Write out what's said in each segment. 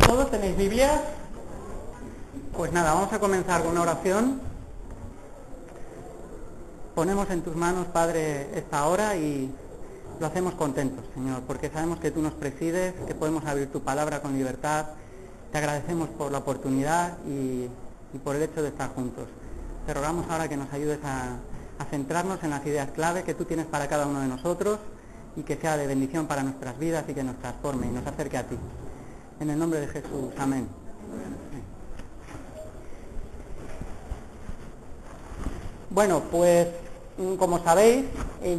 ¿Todos tenéis Biblias? Pues nada, vamos a comenzar con una oración. Ponemos en tus manos, Padre, esta hora y lo hacemos contentos, Señor, porque sabemos que tú nos presides, que podemos abrir tu palabra con libertad. Te agradecemos por la oportunidad y por el hecho de estar juntos. Te rogamos ahora que nos ayudes a centrarnos en las ideas clave que tú tienes para cada uno de nosotros y que sea de bendición para nuestras vidas y que nos transforme y nos acerque a ti. En el nombre de Jesús, amén. Bueno, pues como sabéis,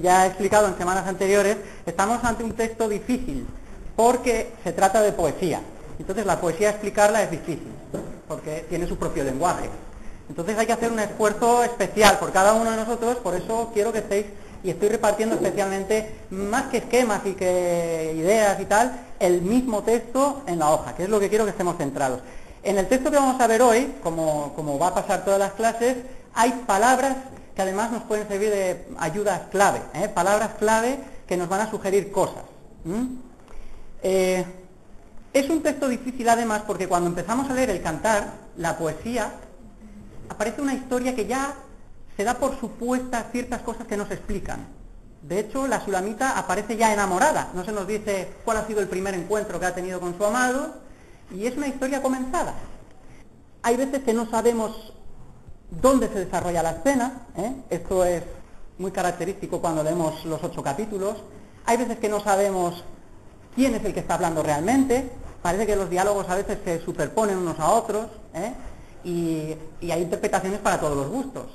ya he explicado en semanas anteriores, estamos ante un texto difícil porque se trata de poesía. Entonces la poesía explicarla es difícil porque tiene su propio lenguaje. Entonces hay que hacer un esfuerzo especial por cada uno de nosotros, por eso quiero que estéis, y estoy repartiendo especialmente, más que esquemas y que ideas y tal, el mismo texto en la hoja, que es lo que quiero que estemos centrados. En el texto que vamos a ver hoy, como va a pasar todas las clases, hay palabras que además nos pueden servir de ayudas clave, palabras clave que nos van a sugerir cosas. Es un texto difícil además porque cuando empezamos a leer el cantar, la poesía, aparece una historia que ya se da por supuestas ciertas cosas que nos explican. De hecho, la Sulamita aparece ya enamorada, no se nos dice cuál ha sido el primer encuentro que ha tenido con su amado, y es una historia comenzada. Hay veces que no sabemos dónde se desarrolla la escena, esto es muy característico cuando leemos los 8 capítulos. Hay veces que no sabemos quién es el que está hablando realmente, parece que los diálogos a veces se superponen unos a otros, y hay interpretaciones para todos los gustos.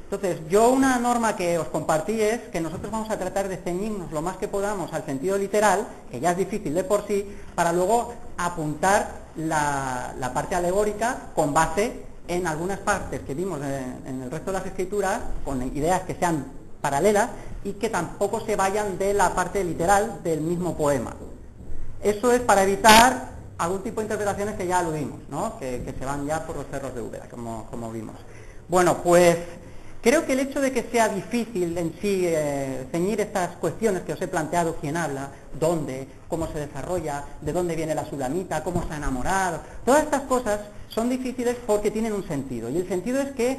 Entonces, yo una norma que os compartí es que nosotros vamos a tratar de ceñirnos lo más que podamos al sentido literal, que ya es difícil de por sí, para luego apuntar la parte alegórica con base en algunas partes que vimos en el resto de las escrituras, con ideas que sean paralelas y que tampoco se vayan de la parte literal del mismo poema. Eso es para evitar algún tipo de interpretaciones que ya aludimos, ¿no? que se van ya por los cerros de Úbeda, como vimos. Bueno, pues creo que el hecho de que sea difícil en sí ceñir estas cuestiones que os he planteado, quién habla, dónde, cómo se desarrolla, de dónde viene la Sulamita, cómo se ha enamorado, todas estas cosas son difíciles porque tienen un sentido, y el sentido es que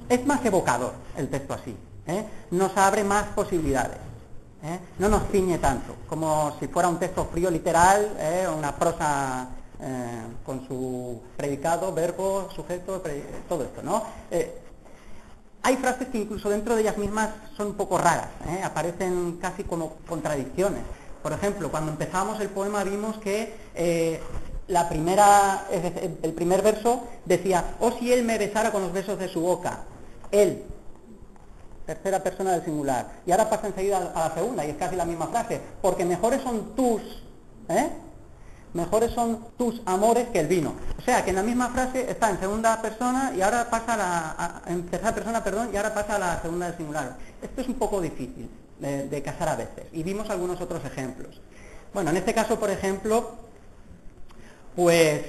es más evocador el texto así, nos abre más posibilidades. No nos ciñe tanto, como si fuera un texto frío literal, una prosa con su predicado, verbo, sujeto, todo esto, ¿no? Hay frases que incluso dentro de ellas mismas son un poco raras, aparecen casi como contradicciones. Por ejemplo, cuando empezamos el poema vimos que el primer verso decía: oh, si él me besara con los besos de su boca, él, tercera persona del singular, y ahora pasa enseguida a la segunda y es casi la misma frase, porque mejores son tus amores que el vino. O sea que en la misma frase está en segunda persona y ahora pasa en tercera persona, perdón, y ahora pasa a la segunda del singular. Esto es un poco difícil de casar a veces, y vimos algunos otros ejemplos. Bueno, en este caso, por ejemplo, pues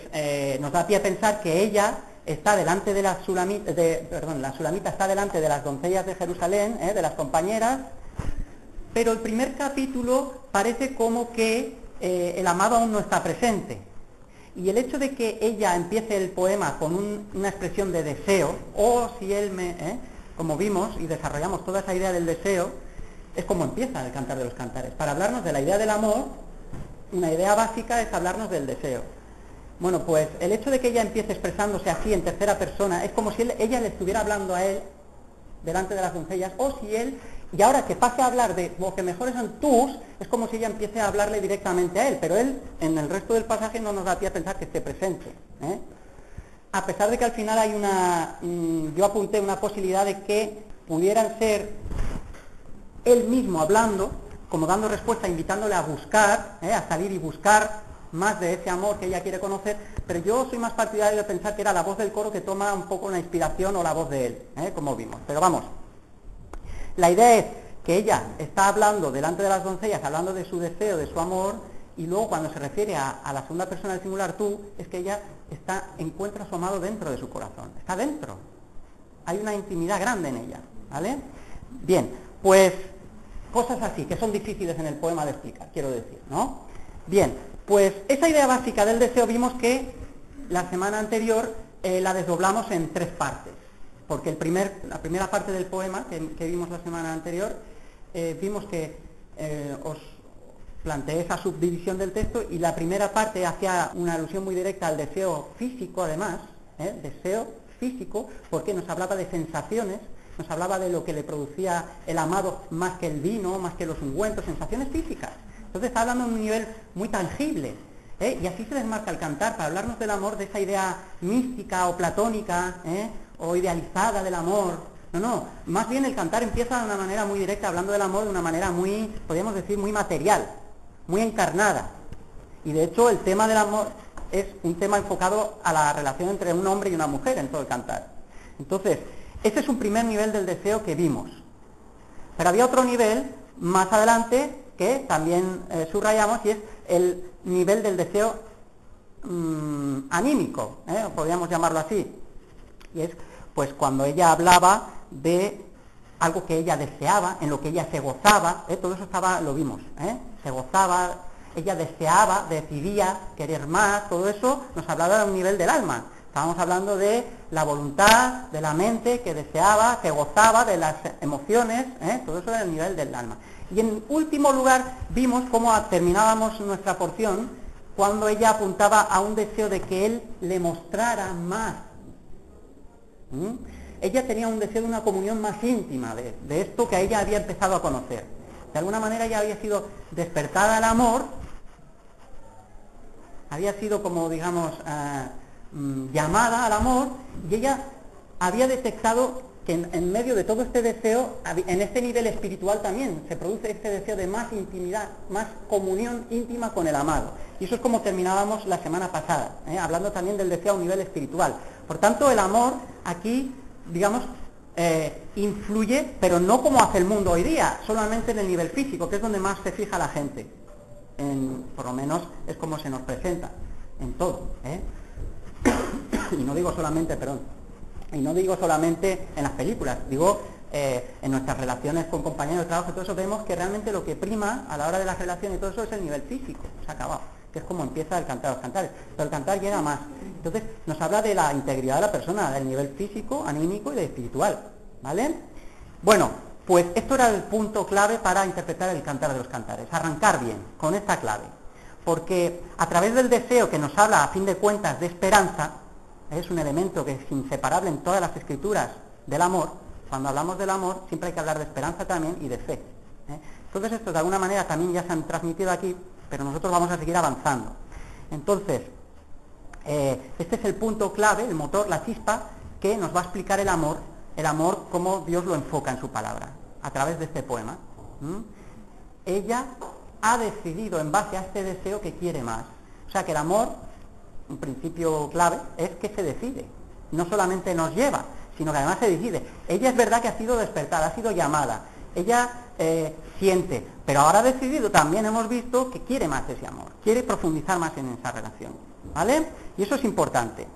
nos da pie a pensar que ella está delante de la Sulamita está delante de las doncellas de Jerusalén, de las compañeras, pero el primer capítulo parece como que el amado aún no está presente. Y el hecho de que ella empiece el poema con una expresión de deseo, o si él como vimos y desarrollamos toda esa idea del deseo, es como empieza el Cantar de los Cantares. Para hablarnos de la idea del amor, una idea básica es hablarnos del deseo. Bueno, pues el hecho de que ella empiece expresándose así en tercera persona es como si ella le estuviera hablando a él delante de las doncellas, o si él, y ahora que pase a hablar de lo que mejores son tus, es como si ella empiece a hablarle directamente a él, pero él en el resto del pasaje no nos da pie a pensar que esté presente, a pesar de que al final hay yo apunté una posibilidad de que pudieran ser él mismo hablando, como dando respuesta, invitándole a buscar, a salir y buscar más de ese amor que ella quiere conocer, pero yo soy más partidario de pensar que era la voz del coro que toma un poco la inspiración o la voz de él, como vimos. Pero vamos, la idea es que ella está hablando delante de las doncellas, hablando de su deseo, de su amor, y luego cuando se refiere a la segunda persona del singular tú, es que ella encuentra a su amado dentro de su corazón, está dentro, hay una intimidad grande en ella, ¿vale? Bien, pues cosas así, que son difíciles en el poema de explicar, quiero decir, ¿no? Bien, Pues esa idea básica del deseo vimos que la semana anterior la desdoblamos en 3 partes, porque la primera parte del poema que vimos la semana anterior, vimos que os planteé esa subdivisión del texto, y la primera parte hacía una alusión muy directa al deseo físico, además, deseo físico, porque nos hablaba de sensaciones, nos hablaba de lo que le producía el amado más que el vino, más que los ungüentos, sensaciones físicas. Entonces está hablando de un nivel muy tangible, y así se desmarca el cantar, para hablarnos del amor, de esa idea mística o platónica, o idealizada del amor. No, más bien el cantar empieza de una manera muy directa, hablando del amor de una manera muy, podríamos decir, muy material, muy encarnada. Y de hecho el tema del amor es un tema enfocado a la relación entre un hombre y una mujer en todo el cantar. Entonces, ese es un primer nivel del deseo que vimos. Pero había otro nivel más adelante que también subrayamos, y es el nivel del deseo anímico, podríamos llamarlo así. Y es pues cuando ella hablaba de algo que ella deseaba, en lo que ella se gozaba, todo eso lo vimos, se gozaba, ella deseaba, decidía querer más, todo eso nos hablaba de un nivel del alma. Estábamos hablando de la voluntad, de la mente que deseaba, que gozaba, de las emociones, todo eso era el nivel del alma. Y en último lugar vimos cómo terminábamos nuestra porción cuando ella apuntaba a un deseo de que él le mostrara más. Ella tenía un deseo de una comunión más íntima, de esto que ella había empezado a conocer. De alguna manera ella había sido despertada al amor, había sido como, digamos, llamada al amor, y ella había detectado que en medio de todo este deseo, en este nivel espiritual también se produce este deseo de más intimidad, más comunión íntima con el amado. Y eso es como terminábamos la semana pasada, hablando también del deseo a un nivel espiritual. Por tanto, el amor aquí, digamos, influye, pero no como hace el mundo hoy día, solamente en el nivel físico, que es donde más se fija la gente. Por lo menos es como se nos presenta, en todo. Y no digo solamente, en las películas, digo en nuestras relaciones con compañeros de trabajo, todo eso, vemos que realmente lo que prima a la hora de las relaciones y todo eso es el nivel físico, se ha acabado, que es como empieza el cantar, los cantares, pero el cantar llega más. Entonces nos habla de la integridad de la persona, del nivel físico, anímico y de espiritual, ¿vale? Bueno, pues esto era el punto clave para interpretar el cantar de los cantares, arrancar bien con esta clave, porque a través del deseo que nos habla a fin de cuentas de esperanza, es un elemento que es inseparable en todas las escrituras del amor. Cuando hablamos del amor siempre hay que hablar de esperanza también y de fe. Entonces esto de alguna manera también ya se han transmitido aquí, pero nosotros vamos a seguir avanzando. Entonces, este es el punto clave, el motor, la chispa, que nos va a explicar el amor como Dios lo enfoca en su palabra, a través de este poema. Ella ha decidido en base a este deseo que quiere más. O sea que el amor, un principio clave, es que se decide. No solamente nos lleva, sino que además se decide. Ella es verdad que ha sido despertada, ha sido llamada. Ella siente, pero ahora ha decidido, también hemos visto que quiere más ese amor, quiere profundizar más en esa relación, ¿vale? Y eso es importante.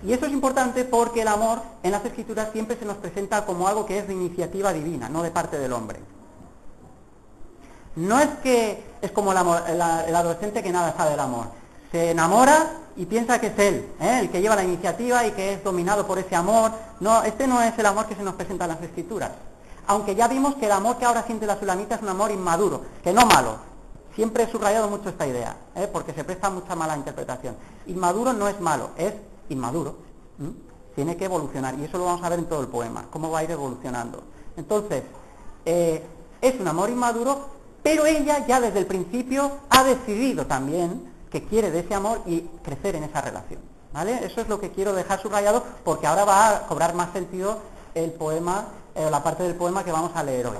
Y eso es importante porque el amor en las Escrituras siempre se nos presenta como algo que es de iniciativa divina, no de parte del hombre. No es que es como el adolescente que nada sabe del amor. Se enamora y piensa que es él, el que lleva la iniciativa y que es dominado por ese amor. No, este no es el amor que se nos presenta en las Escrituras. Aunque ya vimos que el amor que ahora siente la Sulamita es un amor inmaduro, que no malo. Siempre he subrayado mucho esta idea, porque se presta mucha mala interpretación. Inmaduro no es malo, es inmaduro. Tiene que evolucionar, y eso lo vamos a ver en todo el poema, cómo va a ir evolucionando. Entonces, es un amor inmaduro, pero ella ya desde el principio ha decidido también que quiere de ese amor y crecer en esa relación, ¿vale? Eso es lo que quiero dejar subrayado, porque ahora va a cobrar más sentido el poema, la parte del poema que vamos a leer hoy.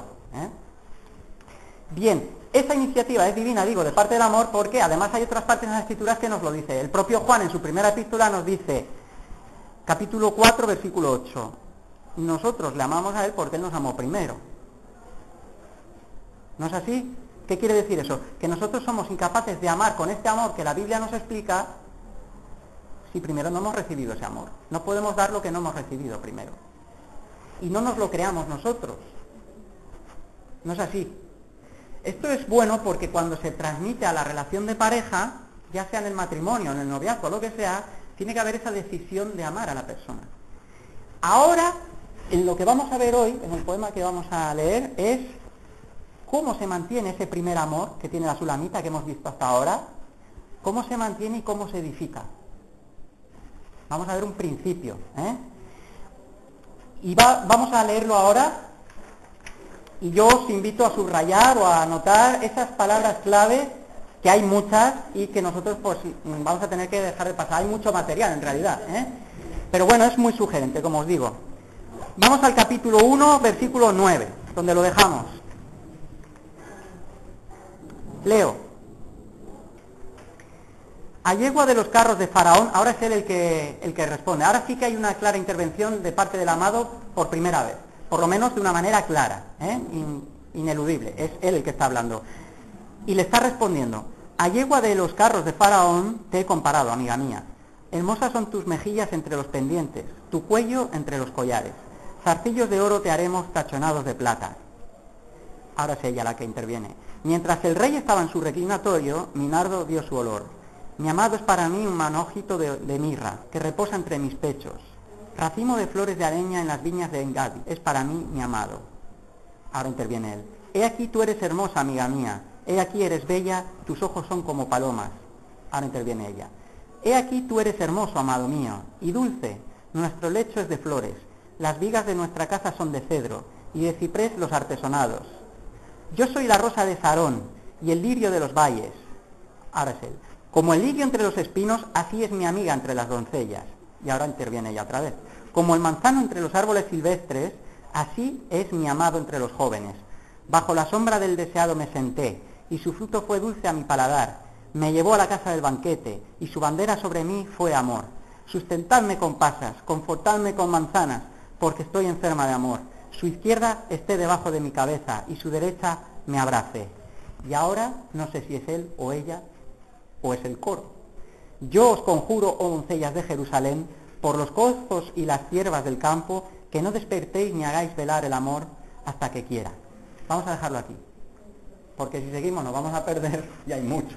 Bien, esa iniciativa es divina, digo, de parte del amor, porque además hay otras partes en las Escrituras que nos lo dice. El propio Juan en su primera epístola nos dice, capítulo 4, versículo 8, nosotros le amamos a él porque él nos amó primero. ¿No es así? ¿Qué quiere decir eso? Que nosotros somos incapaces de amar con este amor que la Biblia nos explica si primero no hemos recibido ese amor. No podemos dar lo que no hemos recibido primero. Y no nos lo creamos nosotros. No es así. Esto es bueno porque cuando se transmite a la relación de pareja, ya sea en el matrimonio, en el noviazgo, lo que sea, tiene que haber esa decisión de amar a la persona. Ahora, en lo que vamos a ver hoy, en el poema que vamos a leer, es cómo se mantiene ese primer amor que tiene la Sulamita, que hemos visto hasta ahora, cómo se mantiene y cómo se edifica. Vamos a ver un principio, Y vamos a leerlo ahora, y yo os invito a subrayar o a anotar esas palabras clave, que hay muchas y que nosotros pues vamos a tener que dejar de pasar. Hay mucho material en realidad, pero bueno, es muy sugerente, como os digo. Vamos al capítulo 1, versículo 9, donde lo dejamos. Leo. A yegua de los carros de Faraón, ahora es él el que responde. Ahora sí que hay una clara intervención de parte del amado por primera vez, por lo menos de una manera clara, ineludible. Es él el que está hablando. Y le está respondiendo: a yegua de los carros de Faraón te he comparado, amiga mía. Hermosas son tus mejillas entre los pendientes, tu cuello entre los collares. Zarcillos de oro te haremos tachonados de plata. Ahora es ella la que interviene. Mientras el rey estaba en su reclinatorio, mi nardo dio su olor. Mi amado es para mí un manojito de mirra que reposa entre mis pechos. Racimo de flores de areña en las viñas de Engadi es para mí mi amado. Ahora interviene él. He aquí tú eres hermosa, amiga mía. He aquí eres bella, tus ojos son como palomas. Ahora interviene ella. He aquí tú eres hermoso, amado mío, y dulce. Nuestro lecho es de flores. Las vigas de nuestra casa son de cedro, y de ciprés los artesonados. Yo soy la rosa de Sarón, y el lirio de los valles. Ahora es él. Como el lirio entre los espinos, así es mi amiga entre las doncellas. Y ahora interviene ella otra vez. Como el manzano entre los árboles silvestres, así es mi amado entre los jóvenes. Bajo la sombra del deseado me senté, y su fruto fue dulce a mi paladar. Me llevó a la casa del banquete, y su bandera sobre mí fue amor. Sustentadme con pasas, confortadme con manzanas, porque estoy enferma de amor. Su izquierda esté debajo de mi cabeza, y su derecha me abrace. Y ahora, no sé si es él o ella, o es el coro. Yo os conjuro, oh doncellas de Jerusalén, por los cozos y las hierbas del campo, que no despertéis ni hagáis velar el amor hasta que quiera. Vamos a dejarlo aquí, porque si seguimos nos vamos a perder, y hay mucho.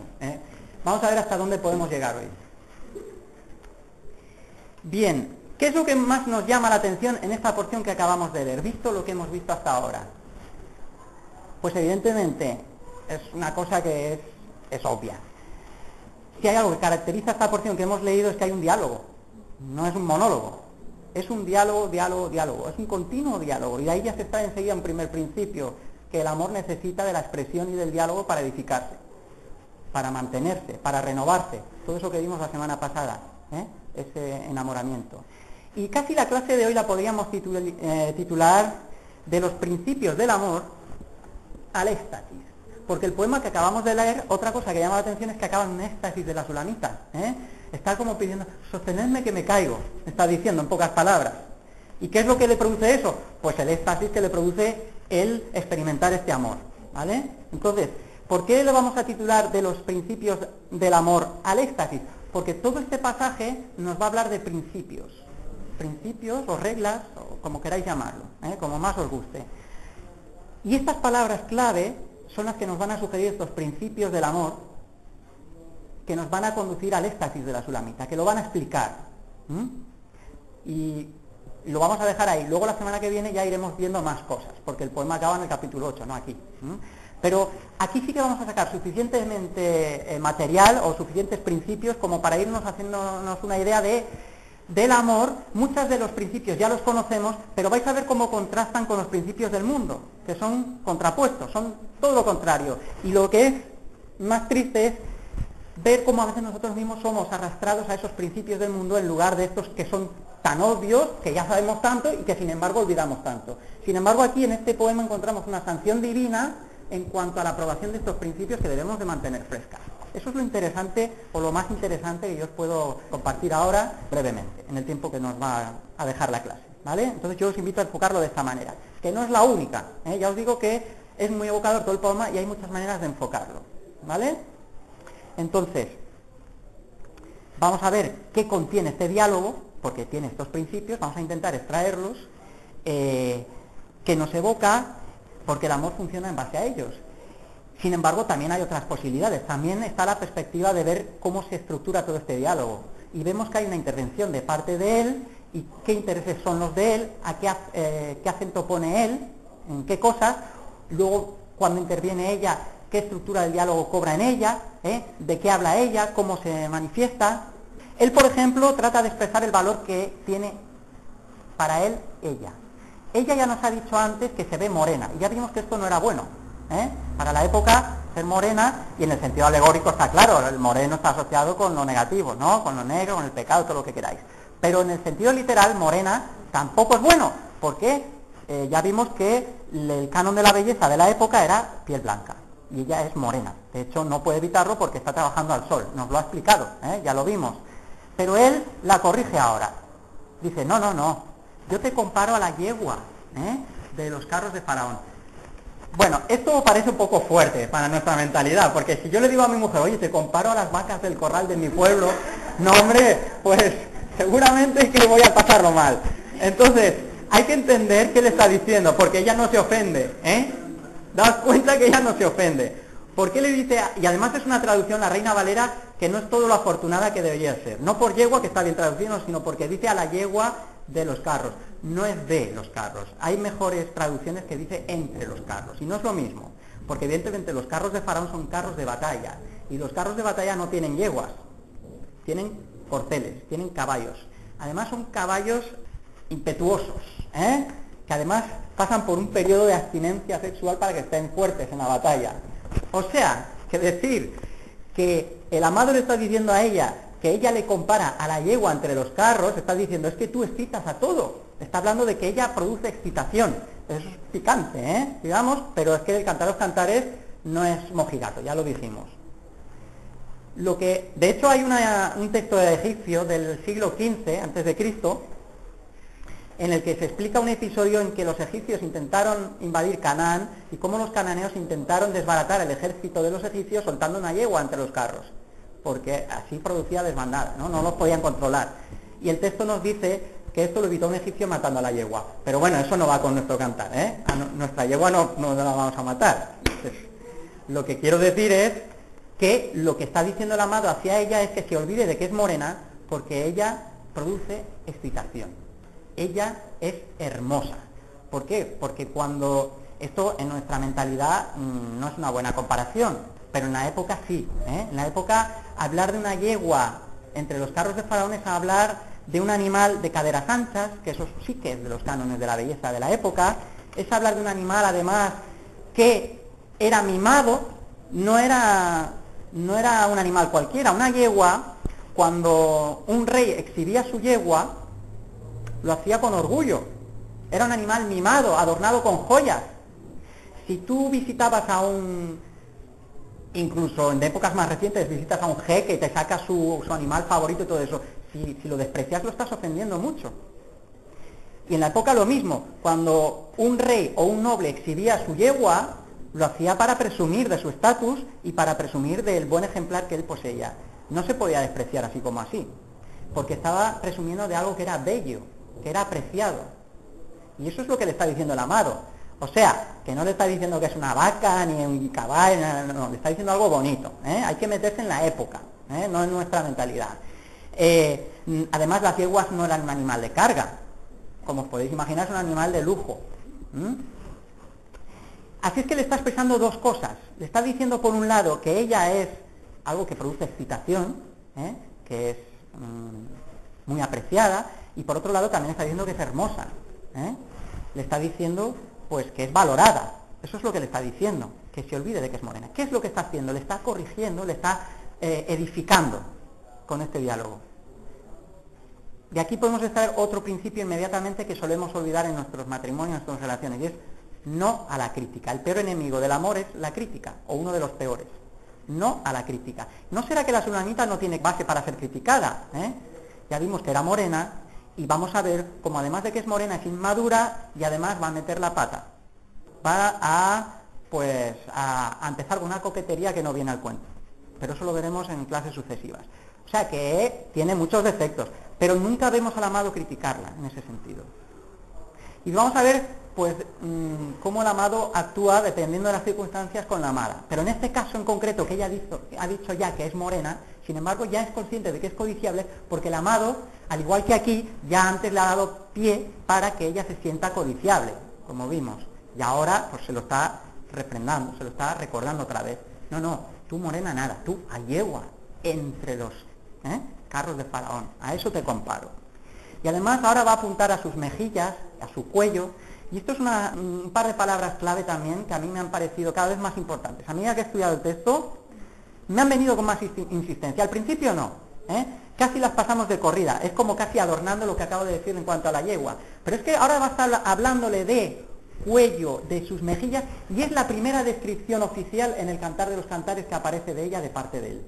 Vamos a ver hasta dónde podemos llegar hoy. Bien, ¿qué es lo que más nos llama la atención en esta porción que acabamos de leer, visto lo que hemos visto hasta ahora? Pues evidentemente es una cosa que es obvia. Si hay algo que caracteriza esta porción que hemos leído es que hay un diálogo, no es un monólogo, es un diálogo, es un continuo diálogo, y de ahí ya se está enseguida un primer principio, que el amor necesita de la expresión y del diálogo para edificarse, para mantenerse, para renovarse, todo eso que vimos la semana pasada, ese enamoramiento. Y casi la clase de hoy la podríamos titular de los principios del amor al éxtasis. Porque el poema que acabamos de leer, otra cosa que llama la atención es que acaba en un éxtasis de la Sulamita. Está como pidiendo, sostenedme que me caigo, está diciendo en pocas palabras. ¿Y qué es lo que le produce eso? Pues el éxtasis que le produce el experimentar este amor, ¿vale? Entonces, ¿por qué lo vamos a titular de los principios del amor al éxtasis? Porque todo este pasaje nos va a hablar de principios o reglas, o como queráis llamarlo, como más os guste. Y estas palabras clave son las que nos van a sugerir estos principios del amor, que nos van a conducir al éxtasis de la Sulamita, que lo van a explicar. Y lo vamos a dejar ahí. Luego la semana que viene ya iremos viendo más cosas, porque el poema acaba en el capítulo 8, no aquí. Pero aquí sí que vamos a sacar suficientemente material o suficientes principios como para irnos haciéndonos una idea del amor. Muchos de los principios ya los conocemos, pero vais a ver cómo contrastan con los principios del mundo, que son contrapuestos, son todo lo contrario. Y lo que es más triste es ver cómo a veces nosotros mismos somos arrastrados a esos principios del mundo en lugar de estos que son tan obvios, que ya sabemos tanto y que sin embargo olvidamos tanto. Sin embargo, aquí en este poema encontramos una sanción divina en cuanto a la aprobación de estos principios que debemos de mantener frescas. Eso es lo interesante, o lo más interesante que yo os puedo compartir ahora brevemente, en el tiempo que nos va a dejar la clase, ¿vale? Entonces yo os invito a enfocarlo de esta manera, que no es la única, ya os digo que es muy evocador todo el poema y hay muchas maneras de enfocarlo, ¿vale? Entonces, vamos a ver qué contiene este diálogo, porque tiene estos principios, vamos a intentar extraerlos, que nos evoca, porque el amor funciona en base a ellos. Sin embargo, también hay otras posibilidades. También está la perspectiva de ver cómo se estructura todo este diálogo. Y vemos que hay una intervención de parte de él, y qué intereses son los de él, a qué acento pone él, en qué cosas. Luego, cuando interviene ella, qué estructura del diálogo cobra en ella, de qué habla ella, cómo se manifiesta. Él, por ejemplo, trata de expresar el valor que tiene para él ella. Ella ya nos ha dicho antes que se ve morena, y ya vimos que esto no era bueno. Para la época, ser morena, y en el sentido alegórico está claro, el moreno está asociado con lo negativo, ¿no? Con lo negro, con el pecado, todo lo que queráis. Pero en el sentido literal, morena tampoco es bueno, porque ya vimos que el canon de la belleza de la época era piel blanca, y ella es morena. De hecho, no puede evitarlo porque está trabajando al sol, nos lo ha explicado, ya lo vimos. Pero él la corrige ahora. Dice, no, no, no, yo te comparo a la yegua de los carros de Faraón. Bueno, esto parece un poco fuerte para nuestra mentalidad, porque si yo le digo a mi mujer, oye, te comparo a las vacas del corral de mi pueblo, no, hombre, pues seguramente es que voy a pasarlo mal. Entonces, hay que entender qué le está diciendo, porque ella no se ofende, Daos cuenta que ella no se ofende. ¿Por qué le dice? Y además es una traducción, la Reina Valera, que no es todo lo afortunada que debería ser. No por yegua, que está bien traducido, sino porque dice a la yegua de los carros. No es de los carros. Hay mejores traducciones que dice entre los carros. Y no es lo mismo, porque evidentemente los carros de Faraón son carros de batalla. Y los carros de batalla no tienen yeguas, tienen corceles, tienen caballos. Además son caballos impetuosos, que además pasan por un periodo de abstinencia sexual para que estén fuertes en la batalla. O sea, que decir que el amado le está diciendo a ella que ella le compara a la yegua entre los carros, está diciendo, es que tú excitas a todo. Está hablando de que ella produce excitación. Eso es picante, digamos, pero es que el Cantar de los Cantares no es mojigato, ya lo dijimos. De hecho, hay un texto de egipcio del siglo XV, antes de Cristo, en el que se explica un episodio en que los egipcios intentaron invadir Canaán y cómo los cananeos intentaron desbaratar el ejército de los egipcios soltando una yegua entre los carros, porque así producía desbandada, no los podían controlar. Y el texto nos dice que esto lo evitó un egipcio matando a la yegua. Pero bueno, eso no va con nuestro cantar, nuestra yegua no la vamos a matar. Entonces, lo que quiero decir es que lo que está diciendo el amado hacia ella es que se olvide de que es morena, porque ella produce excitación. Ella es hermosa. ¿Por qué? Porque cuando esto en nuestra mentalidad no es una buena comparación, pero en la época sí. En la época hablar de una yegua entre los carros de Faraón es hablar de un animal de caderas anchas, que eso sí que es de los cánones de la belleza de la época, es hablar de un animal además que era mimado, no era un animal cualquiera. Una yegua, cuando un rey exhibía su yegua, lo hacía con orgullo. Era un animal mimado, adornado con joyas. Si tú visitabas incluso en épocas más recientes, visitas a un jeque y te sacas su animal favorito y todo eso, si lo desprecias lo estás ofendiendo mucho. Y en la época lo mismo, cuando un rey o un noble exhibía su yegua, lo hacía para presumir de su estatus y para presumir del buen ejemplar que él poseía. No se podía despreciar así como así, porque estaba presumiendo de algo que era bello, que era apreciado. Y eso es lo que le está diciendo el amado. O sea, que no le está diciendo que es una vaca ni un caballo, no, le está diciendo algo bonito. Hay que meterse en la época, no en nuestra mentalidad. Además, las yeguas no eran un animal de carga, como os podéis imaginar, es un animal de lujo. Así es que le está expresando dos cosas. Le está diciendo, por un lado, que ella es algo que produce excitación, que es muy apreciada, y por otro lado también está diciendo que es hermosa. Le está diciendo, pues, que es valorada. Eso es lo que le está diciendo, que se olvide de que es morena. ¿Qué es lo que está haciendo? Le está corrigiendo, le está edificando con este diálogo. De aquí podemos extraer otro principio inmediatamente que solemos olvidar en nuestros matrimonios, en nuestras relaciones, y es no a la crítica. El peor enemigo del amor es la crítica, o uno de los peores. No a la crítica. ¿No será que la sulamita no tiene base para ser criticada? Ya vimos que era morena, y vamos a ver cómo además de que es morena es inmadura, y además va a meter la pata. Va a empezar con una coquetería que no viene al cuento. Pero eso lo veremos en clases sucesivas. O sea que tiene muchos defectos, pero nunca vemos al amado criticarla en ese sentido. Y vamos a ver, pues, cómo el amado actúa dependiendo de las circunstancias con la amada. Pero en este caso en concreto, que ella ha dicho ya que es morena, sin embargo ya es consciente de que es codiciable, porque el amado, al igual que aquí, ya antes le ha dado pie para que ella se sienta codiciable, como vimos. Y ahora, pues se lo está refrendando, se lo está recordando otra vez. No, tú morena nada, tú a yegua entre los carros de Faraón. A eso te comparo. Y además ahora va a apuntar a sus mejillas, a su cuello, y esto es un par de palabras clave también que a mí me han parecido cada vez más importantes. A medida que he estudiado el texto, me han venido con más insistencia. Al principio no, casi las pasamos de corrida, es como casi adornando lo que acabo de decir en cuanto a la yegua. Pero es que ahora va a estar hablándole de cuello, de sus mejillas, y es la primera descripción oficial en el Cantar de los Cantares que aparece de ella de parte de él.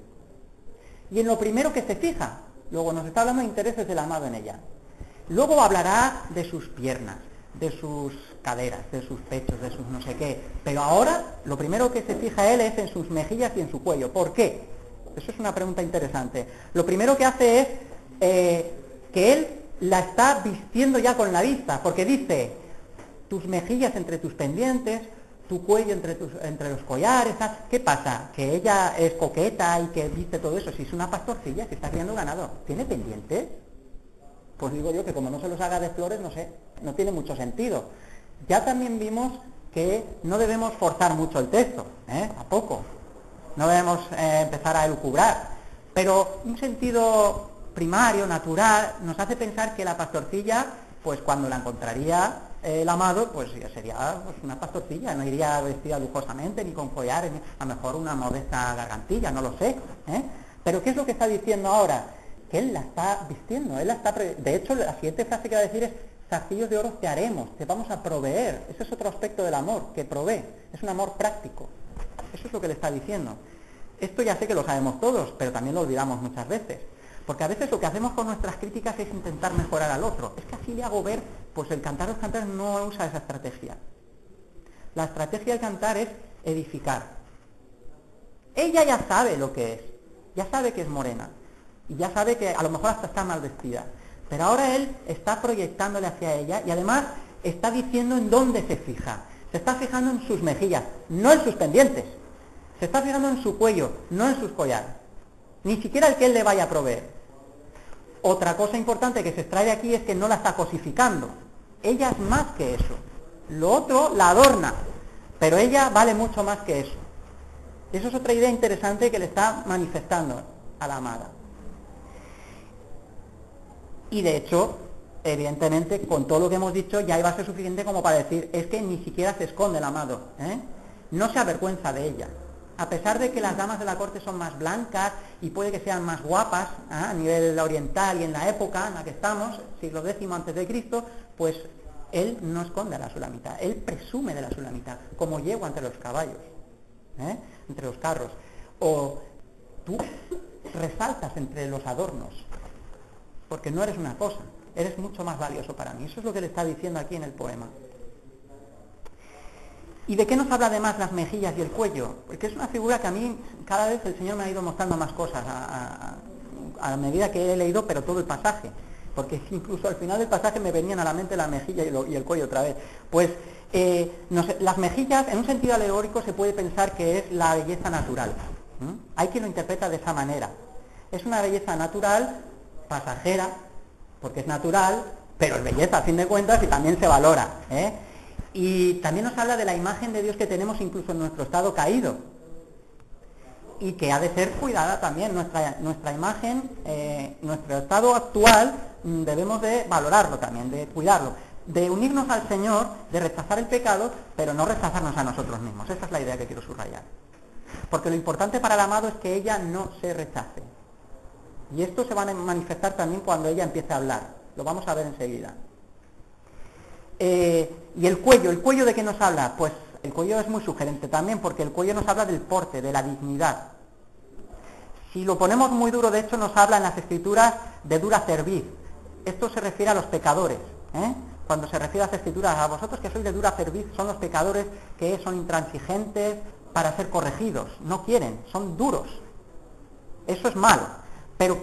Y en lo primero que se fija, luego nos está hablando de intereses del amado en ella. Luego hablará de sus piernas, de sus caderas, de sus pechos, de sus no sé qué. Pero ahora lo primero que se fija él es en sus mejillas y en su cuello. ¿Por qué? Eso es una pregunta interesante. Lo primero que hace es que él la está vistiendo ya con la vista, porque dice, tus mejillas entre tus pendientes, tu cuello entre los collares, ¿sabes? ¿Qué pasa? ¿Que ella es coqueta y que viste todo eso? Si es una pastorcilla que está criando ganado, ¿tiene pendientes? Pues digo yo que como no se los haga de flores, no sé, no tiene mucho sentido. Ya también vimos que no debemos forzar mucho el texto, ¿a poco? No debemos empezar a elucubrar. Pero un sentido primario, natural, nos hace pensar que la pastorcilla, pues cuando la encontraría el amado, pues sería pues, una pastorcilla, no iría vestida lujosamente, ni con collares, ni, a lo mejor una modesta gargantilla, no lo sé. Pero ¿qué es lo que está diciendo ahora? Que él la está vistiendo, él la está... De hecho, la siguiente frase que va a decir es, zarcillos de oro te haremos, te vamos a proveer. Ese es otro aspecto del amor, que provee, es un amor práctico. Eso es lo que le está diciendo. Esto ya sé que lo sabemos todos, pero también lo olvidamos muchas veces. Porque a veces lo que hacemos con nuestras críticas es intentar mejorar al otro. Es que así le hago ver, pues el Cantar de los Cantares no usa esa estrategia. La estrategia del cantar es edificar. Ella ya sabe lo que es, ya sabe que es morena, y ya sabe que a lo mejor hasta está mal vestida. Pero ahora él está proyectándole hacia ella y además está diciendo en dónde se fija. Se está fijando en sus mejillas, no en sus pendientes. Se está fijando en su cuello, no en sus collares. Ni siquiera el que él le vaya a proveer. Otra cosa importante que se extrae de aquí es que no la está cosificando. Ella es más que eso. Lo otro la adorna, pero ella vale mucho más que eso. Eso es otra idea interesante que le está manifestando a la amada. Y de hecho, evidentemente, con todo lo que hemos dicho, ya iba a ser suficiente como para decir, es que ni siquiera se esconde el amado, no se avergüenza de ella. A pesar de que las damas de la corte son más blancas y puede que sean más guapas, a nivel oriental y en la época en la que estamos, siglo X antes de Cristo, pues él no esconde a la sulamita, él presume de la sulamita, como yegua entre los caballos, entre los carros. O tú resaltas entre los adornos, porque no eres una cosa, eres mucho más valioso para mí. Eso es lo que le está diciendo aquí en el poema. ¿Y de qué nos habla además las mejillas y el cuello? Porque es una figura que a mí cada vez el Señor me ha ido mostrando más cosas a medida que he leído, pero todo el pasaje. Porque incluso al final del pasaje me venían a la mente la mejilla y el cuello otra vez. Pues no sé, las mejillas, en un sentido alegórico, se puede pensar que es la belleza natural. Hay quien lo interpreta de esa manera. Es una belleza natural, pasajera, porque es natural, pero es belleza a fin de cuentas y también se valora. Y también nos habla de la imagen de Dios que tenemos incluso en nuestro estado caído y que ha de ser cuidada también. Nuestra imagen, nuestro estado actual, debemos de valorarlo también, de cuidarlo, de unirnos al Señor, de rechazar el pecado, pero no rechazarnos a nosotros mismos. Esa es la idea que quiero subrayar, porque lo importante para el amado es que ella no se rechace, y esto se va a manifestar también cuando ella empiece a hablar. Lo vamos a ver enseguida. Y el cuello ¿de qué nos habla? Pues el cuello es muy sugerente también, porque el cuello nos habla del porte, de la dignidad. Si lo ponemos muy duro, de hecho nos habla en las Escrituras de dura cerviz. Esto se refiere a los pecadores, Cuando se refiere a las Escrituras, a vosotros que sois de dura cerviz, son los pecadores que son intransigentes para ser corregidos, no quieren, son duros. Eso es malo. Pero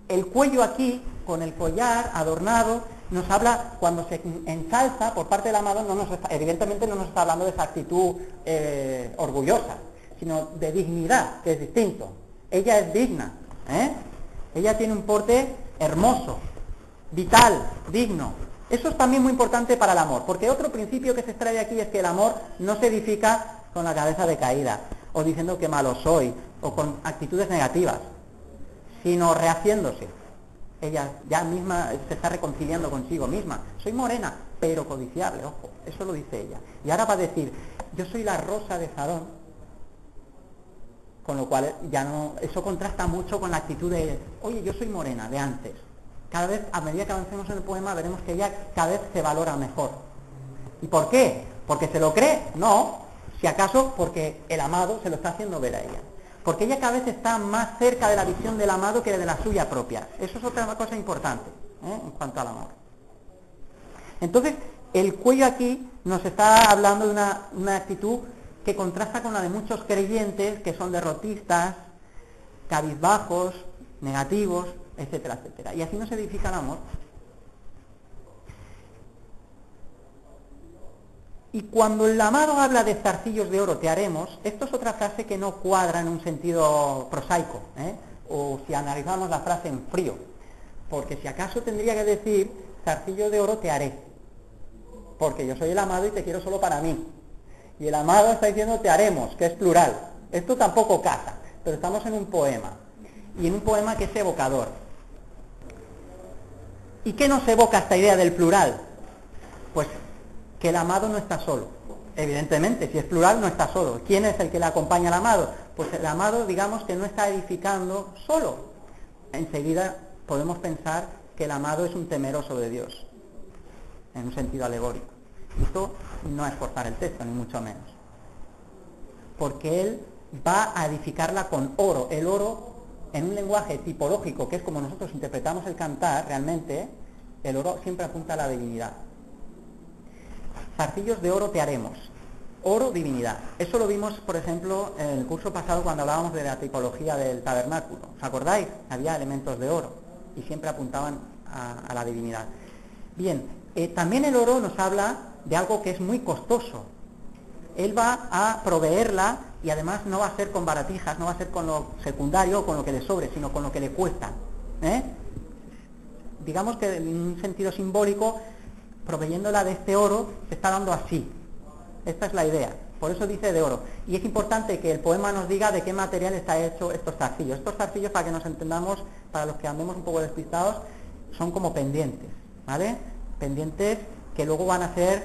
el cuello aquí, con el collar adornado, nos habla, cuando se ensalza por parte del amado, evidentemente no nos está hablando de esa actitud orgullosa, sino de dignidad, que es distinto. Ella es digna, ella tiene un porte hermoso, vital, digno. Eso es también muy importante para el amor, porque otro principio que se extrae de aquí es que el amor no se edifica con la cabeza decaída, o diciendo que malo soy, o con actitudes negativas, sino rehaciéndose. Ella ya misma se está reconciliando consigo misma. Soy morena, pero codiciable, ojo, eso lo dice ella. Y ahora va a decir, yo soy la rosa de Sarón, con lo cual ya no, eso contrasta mucho con la actitud de, oye, yo soy morena, de antes. Cada vez, a medida que avancemos en el poema, veremos que ella cada vez se valora mejor. ¿Y por qué? ¿Porque se lo cree? No. Si acaso, porque el amado se lo está haciendo ver a ella. Porque ella cada vez está más cerca de la visión del amado que de la suya propia. Eso es otra cosa importante, en cuanto al amor. Entonces, el cuello aquí nos está hablando de una actitud que contrasta con la de muchos creyentes que son derrotistas, cabizbajos, negativos, etcétera, etcétera. Y así no se edifica el amor. Y cuando el amado habla de zarcillos de oro te haremos, esto es otra frase que no cuadra en un sentido prosaico, o si analizamos la frase en frío, porque si acaso tendría que decir zarcillos de oro te haré, porque yo soy el amado y te quiero solo para mí, y el amado está diciendo te haremos, que es plural. Esto tampoco casa, pero estamos en un poema, y en un poema que es evocador. ¿Y qué nos evoca esta idea del plural? Pues que el amado no está solo. Evidentemente, si es plural no está solo. ¿Quién es el que le acompaña al amado? Pues el amado, digamos, que no está edificando solo. Enseguida podemos pensar que el amado es un temeroso de Dios, en un sentido alegórico. Esto no es forzar el texto, ni mucho menos. Porque él va a edificarla con oro. El oro, en un lenguaje tipológico, que es como nosotros interpretamos el cantar, realmente, el oro siempre apunta a la divinidad. Zarcillos de oro te haremos. Oro, divinidad. Eso lo vimos, por ejemplo, en el curso pasado cuando hablábamos de la tipología del tabernáculo. ¿Os acordáis? Había elementos de oro y siempre apuntaban a la divinidad. Bien, también el oro nos habla de algo que es muy costoso. Él va a proveerla y además no va a ser con baratijas, no va a ser con lo secundario o con lo que le sobre, sino con lo que le cuesta. Digamos que en un sentido simbólico, proveyéndola de este oro, se está dando así. Esta es la idea. Por eso dice de oro. Y es importante que el poema nos diga de qué material está hecho estos zarcillos. Estos zarcillos, para que nos entendamos, para los que andemos un poco despistados, son como pendientes, ¿vale? Pendientes que luego van a ser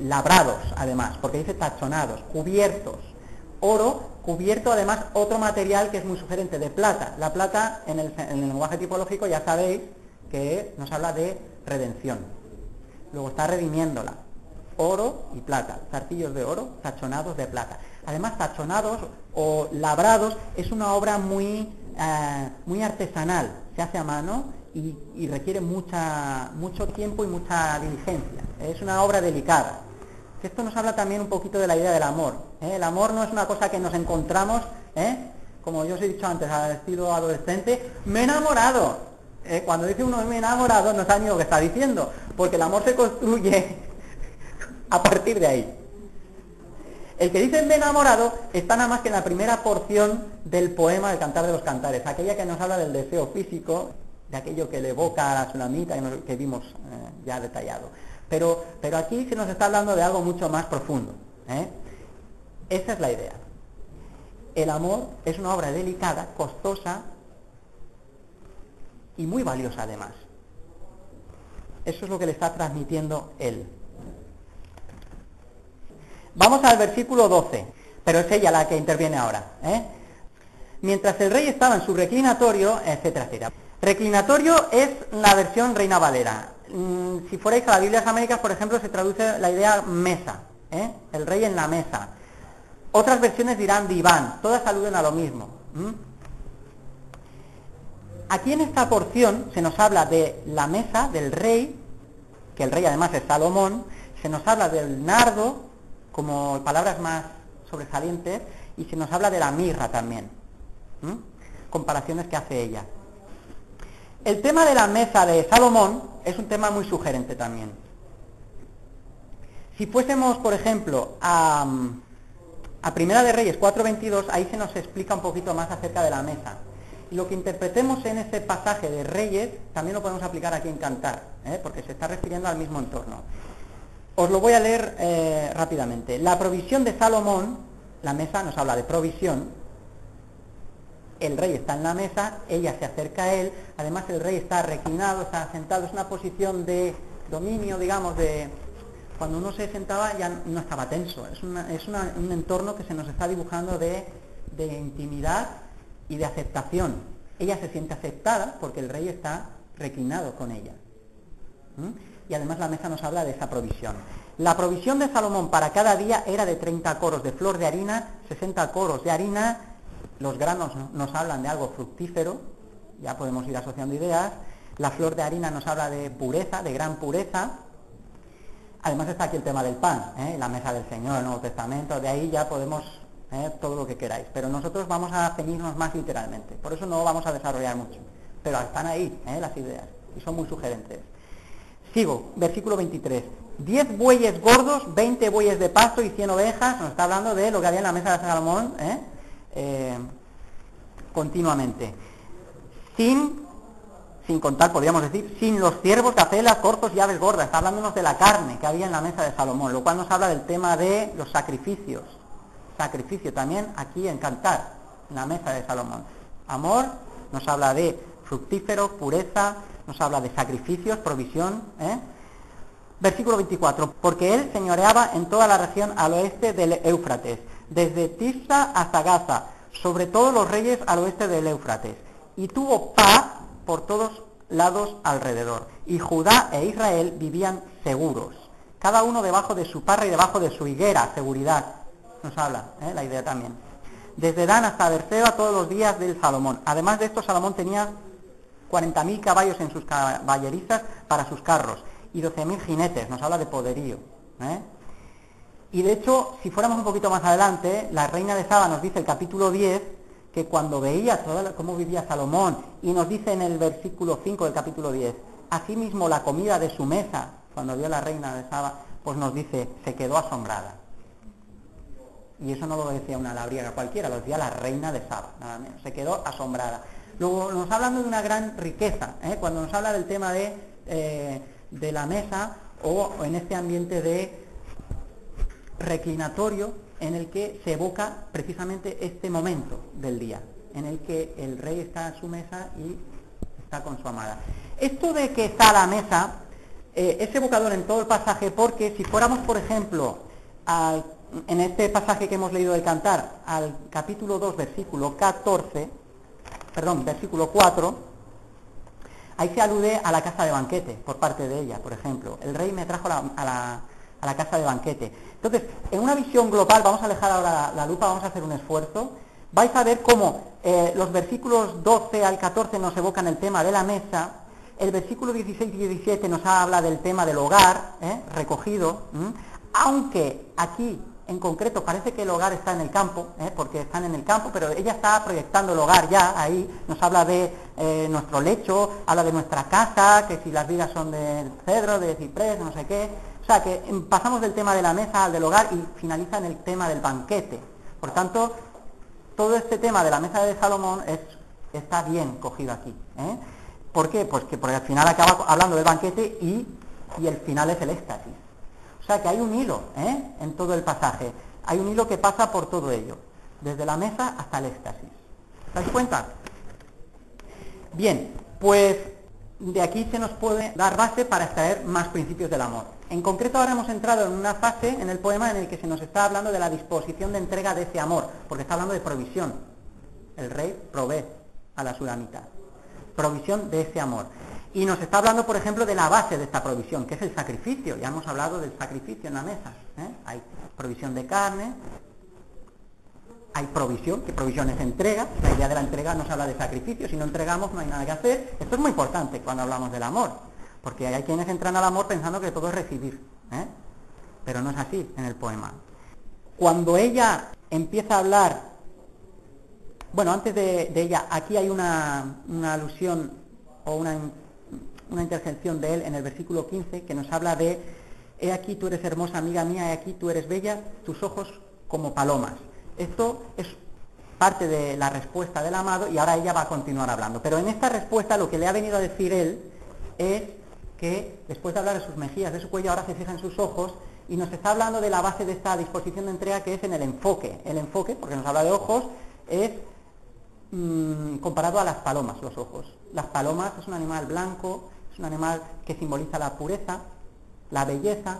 labrados, además, porque dice tachonados, cubiertos. Oro, cubierto, además, otro material que es muy sugerente, de plata. La plata, en el lenguaje tipológico, ya sabéis que nos habla de redención. Luego está redimiéndola. Oro y plata, zarcillos de oro, tachonados de plata. Además, tachonados o labrados es una obra muy artesanal, se hace a mano y requiere mucho tiempo y mucha diligencia. Es una obra delicada. Esto nos habla también un poquito de la idea del amor. El amor no es una cosa que nos encontramos, como yo os he dicho antes, al estilo adolescente, me he enamorado. Cuando dice uno me he enamorado, no sabe ni lo que está diciendo, porque el amor se construye a partir de ahí. El que dice me he enamorado está nada más que en la primera porción del poema del Cantar de los Cantares, aquella que nos habla del deseo físico, de aquello que le evoca a la tsunamita que vimos ya detallado. Pero aquí se nos está hablando de algo mucho más profundo. Esa es la idea. El amor es una obra delicada, costosa y muy valiosa además. Eso es lo que le está transmitiendo él. Vamos al versículo 12, pero es ella la que interviene ahora. Mientras el rey estaba en su reclinatorio, etcétera, etcétera. Reclinatorio es la versión Reina Valera. Si fuerais a las Biblias Américas, por ejemplo, se traduce la idea mesa, el rey en la mesa. Otras versiones dirán diván, todas aluden a lo mismo. Aquí en esta porción se nos habla de la mesa del rey, que el rey además es Salomón, se nos habla del nardo, como palabras más sobresalientes, y se nos habla de la mirra también, comparaciones que hace ella. El tema de la mesa de Salomón es un tema muy sugerente también. Si fuésemos, por ejemplo, a Primera de Reyes 4:22, ahí se nos explica un poquito más acerca de la mesa. Y lo que interpretemos en ese pasaje de Reyes, también lo podemos aplicar aquí en Cantar, porque se está refiriendo al mismo entorno. Os lo voy a leer rápidamente. La provisión de Salomón, la mesa nos habla de provisión, el rey está en la mesa, ella se acerca a él, además el rey está reclinado, está sentado, es una posición de dominio, digamos, de cuando uno se sentaba ya no estaba tenso, es un entorno que se nos está dibujando de intimidad y de aceptación. Ella se siente aceptada porque el rey está reclinado con ella. Y además la mesa nos habla de esa provisión. La provisión de Salomón para cada día era de 30 coros de flor de harina, 60 coros de harina. Los granos nos hablan de algo fructífero, ya podemos ir asociando ideas. La flor de harina nos habla de pureza, de gran pureza. Además está aquí el tema del pan, la mesa del Señor, el Nuevo Testamento, de ahí ya podemos todo lo que queráis. Pero nosotros vamos a ceñirnos más literalmente, por eso no vamos a desarrollar mucho. Pero están ahí las ideas, y son muy sugerentes. Sigo, versículo 23. 10 bueyes gordos, 20 bueyes de pasto y 100 ovejas. Nos está hablando de lo que había en la mesa de Salomón, continuamente. Sin contar, podríamos decir, sin los ciervos, gacelas, corzos y aves gordas. Está hablándonos de la carne que había en la mesa de Salomón, lo cual nos habla del tema de los sacrificios. Sacrificio también aquí en Cantar, en la mesa de Salomón. Amor, nos habla de fructífero, pureza, nos habla de sacrificios, provisión. Versículo 24. Porque él señoreaba en toda la región al oeste del Éufrates, desde Tifsa hasta Gaza, sobre todos los reyes al oeste del Éufrates. Y tuvo paz por todos lados alrededor. Y Judá e Israel vivían seguros, cada uno debajo de su parra y debajo de su higuera. Seguridad, nos habla, la idea también. Desde Dan hasta Berseba todos los días del Salomón. Además de esto, Salomón tenía 40.000 caballos en sus caballerizas para sus carros y 12.000 jinetes. Nos habla de poderío. Y de hecho, si fuéramos un poquito más adelante, la reina de Saba nos dice el capítulo 10 que cuando veía cómo vivía Salomón, y nos dice en el versículo 5 del capítulo 10, asimismo la comida de su mesa, cuando vio la reina de Saba, pues nos dice, se quedó asombrada. Y eso no lo decía una labriega cualquiera, lo decía la reina de Saba, nada menos, se quedó asombrada. Luego nos hablan de una gran riqueza, cuando nos habla del tema de la mesa, o en este ambiente de reclinatorio, en el que se evoca precisamente este momento del día, en el que el rey está a su mesa y está con su amada. Esto de que está a la mesa es evocador en todo el pasaje, porque si fuéramos, por ejemplo, en este pasaje que hemos leído del Cantar, al capítulo 2, versículo 4, ahí se alude a la casa de banquete por parte de ella, por ejemplo. El rey me trajo a la casa de banquete. Entonces, en una visión global, vamos a alejar ahora la lupa, vamos a hacer un esfuerzo. Vais a ver cómo los versículos 12 al 14 nos evocan el tema de la mesa. El versículo 16 y 17 nos habla del tema del hogar, recogido. Aunque aquí, en concreto, parece que el hogar está en el campo, porque están en el campo, pero ella está proyectando el hogar ya, ahí nos habla de nuestro lecho, habla de nuestra casa, que si las vigas son de cedro, de ciprés, no sé qué. O sea, que pasamos del tema de la mesa al del hogar y finaliza en el tema del banquete. Por tanto, todo este tema de la mesa de Salomón está bien cogido aquí. ¿Por qué? Pues que porque al final acaba hablando del banquete y el final es el éxtasis. O sea que hay un hilo en todo el pasaje. Hay un hilo que pasa por todo ello, desde la mesa hasta el éxtasis. ¿Os dais cuenta? Bien, pues de aquí se nos puede dar base para extraer más principios del amor. En concreto ahora hemos entrado en una fase en el poema en el que se nos está hablando de la disposición de entrega de ese amor, porque está hablando de provisión. El rey provee a la sulamita. Provisión de ese amor. Y nos está hablando, por ejemplo, de la base de esta provisión, que es el sacrificio. Ya hemos hablado del sacrificio en la mesa. Hay provisión de carne, hay provisión, que provisión es entrega. La idea de la entrega nos habla de sacrificio. Si no entregamos no hay nada que hacer. Esto es muy importante cuando hablamos del amor, porque hay quienes entran al amor pensando que todo es recibir, pero no es así en el poema. Cuando ella empieza a hablar, bueno, antes de ella, aquí hay una alusión o una interjección de él en el versículo 15 que nos habla de: he aquí tú eres hermosa amiga mía, he aquí tú eres bella, tus ojos como palomas. Esto es parte de la respuesta del amado y ahora ella va a continuar hablando. Pero en esta respuesta lo que le ha venido a decir él es que después de hablar de sus mejillas, de su cuello, ahora se fija en sus ojos y nos está hablando de la base de esta disposición de entrega, que es en el enfoque. El enfoque, porque nos habla de ojos, es comparado a las palomas, los ojos. Las palomas es un animal blanco, es un animal que simboliza la pureza, la belleza,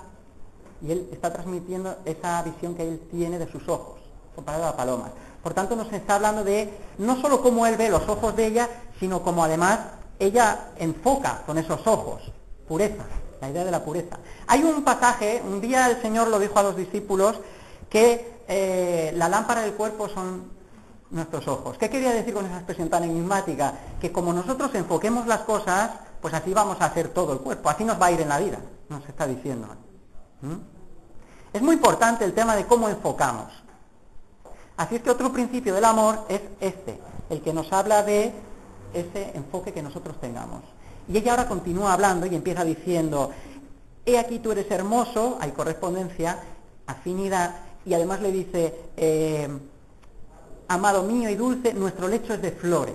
y él está transmitiendo esa visión que él tiene de sus ojos, comparado a las palomas. Por tanto, nos está hablando de no solo cómo él ve los ojos de ella, sino cómo además ella enfoca con esos ojos, pureza, la idea de la pureza. Hay un pasaje, un día el Señor lo dijo a los discípulos, que la lámpara del cuerpo son nuestros ojos. ¿Qué quería decir con esa expresión tan enigmática? Que como nosotros enfoquemos las cosas, pues así vamos a hacer todo el cuerpo, así nos va a ir en la vida, nos está diciendo. Es muy importante el tema de cómo enfocamos. Así es que otro principio del amor es este, el que nos habla de ese enfoque que nosotros tengamos. Y ella ahora continúa hablando y empieza diciendo: he aquí tú eres hermoso, hay correspondencia, afinidad, y además le dice: amado mío y dulce, nuestro lecho es de flores.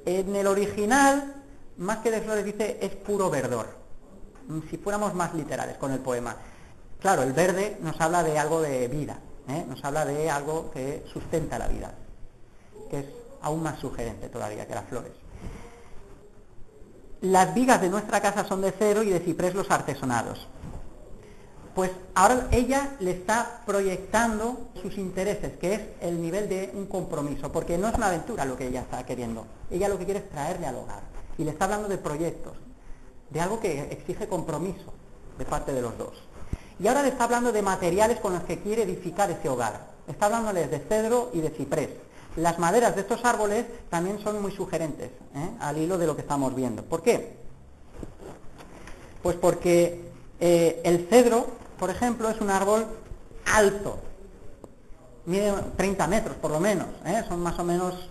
En el original, más que de flores, dice es puro verdor. Si fuéramos más literales con el poema. Claro, el verde nos habla de algo de vida, nos habla de algo que sustenta la vida, que es aún más sugerente todavía que las flores. Las vigas de nuestra casa son de cedro y de ciprés los artesonados. Pues ahora ella le está proyectando sus intereses, que es el nivel de un compromiso, porque no es una aventura lo que ella está queriendo. Ella lo que quiere es traerle al hogar. Y le está hablando de proyectos, de algo que exige compromiso de parte de los dos. Y ahora le está hablando de materiales con los que quiere edificar ese hogar. Está hablándoles de cedro y de ciprés. Las maderas de estos árboles también son muy sugerentes, al hilo de lo que estamos viendo. ¿Por qué? Pues porque el cedro, por ejemplo, es un árbol alto, mide 30 metros por lo menos, son más o menos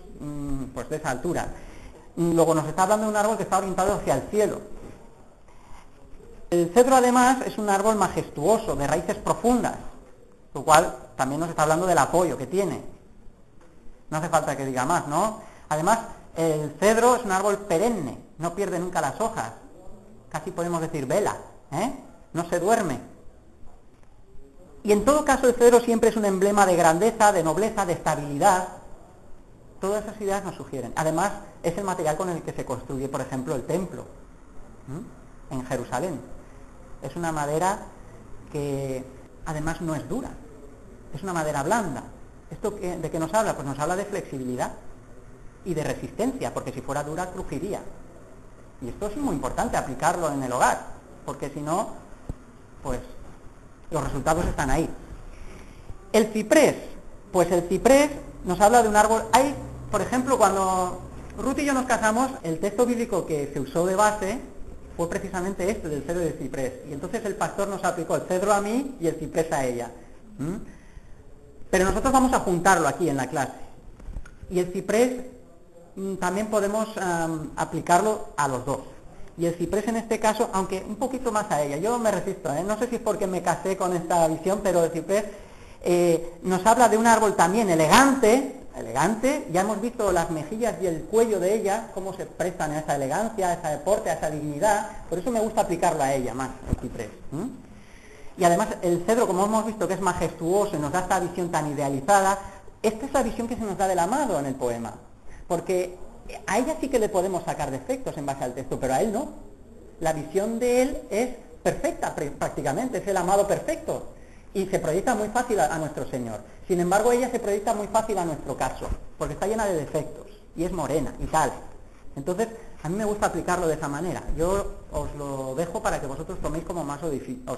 pues de esa altura. Luego nos está hablando de un árbol que está orientado hacia el cielo. El cedro además es un árbol majestuoso, de raíces profundas, lo cual también nos está hablando del apoyo que tiene. No hace falta que diga más, ¿no? Además, el cedro es un árbol perenne, no pierde nunca las hojas, casi podemos decir vela, no se duerme. Y en todo caso el cedro siempre es un emblema de grandeza, de nobleza, de estabilidad. Todas esas ideas nos sugieren. Además, es el material con el que se construye, por ejemplo, el templo en Jerusalén. Es una madera que además no es dura, es una madera blanda. ¿Esto de qué nos habla? Pues nos habla de flexibilidad y de resistencia, porque si fuera dura crujiría. Y esto es muy importante aplicarlo en el hogar, porque si no, pues los resultados están ahí. El ciprés, pues el ciprés nos habla de un árbol. Hay, por ejemplo, cuando Ruth y yo nos casamos, el texto bíblico que se usó de base fue precisamente este, del cedro y del ciprés. Y entonces el pastor nos aplicó el cedro a mí y el ciprés a ella. Pero nosotros vamos a juntarlo aquí en la clase. Y el ciprés también podemos aplicarlo a los dos. Y el ciprés en este caso, aunque un poquito más a ella, yo me resisto, no sé si es porque me casé con esta visión, pero el ciprés nos habla de un árbol también elegante, ya hemos visto las mejillas y el cuello de ella, cómo se prestan a esa elegancia, a ese deporte, a esa dignidad, por eso me gusta aplicarlo a ella más, el ciprés. Y además el cedro, como hemos visto que es majestuoso y nos da esta visión tan idealizada, esta es la visión que se nos da del amado en el poema, porque a ella sí que le podemos sacar defectos en base al texto, pero a él no. La visión de él es perfecta prácticamente, es el amado perfecto, y se proyecta muy fácil a nuestro Señor. Sin embargo, ella se proyecta muy fácil a nuestro caso, porque está llena de defectos, y es morena, y tal. Entonces, a mí me gusta aplicarlo de esa manera. Yo os lo dejo para que vosotros toméis como más os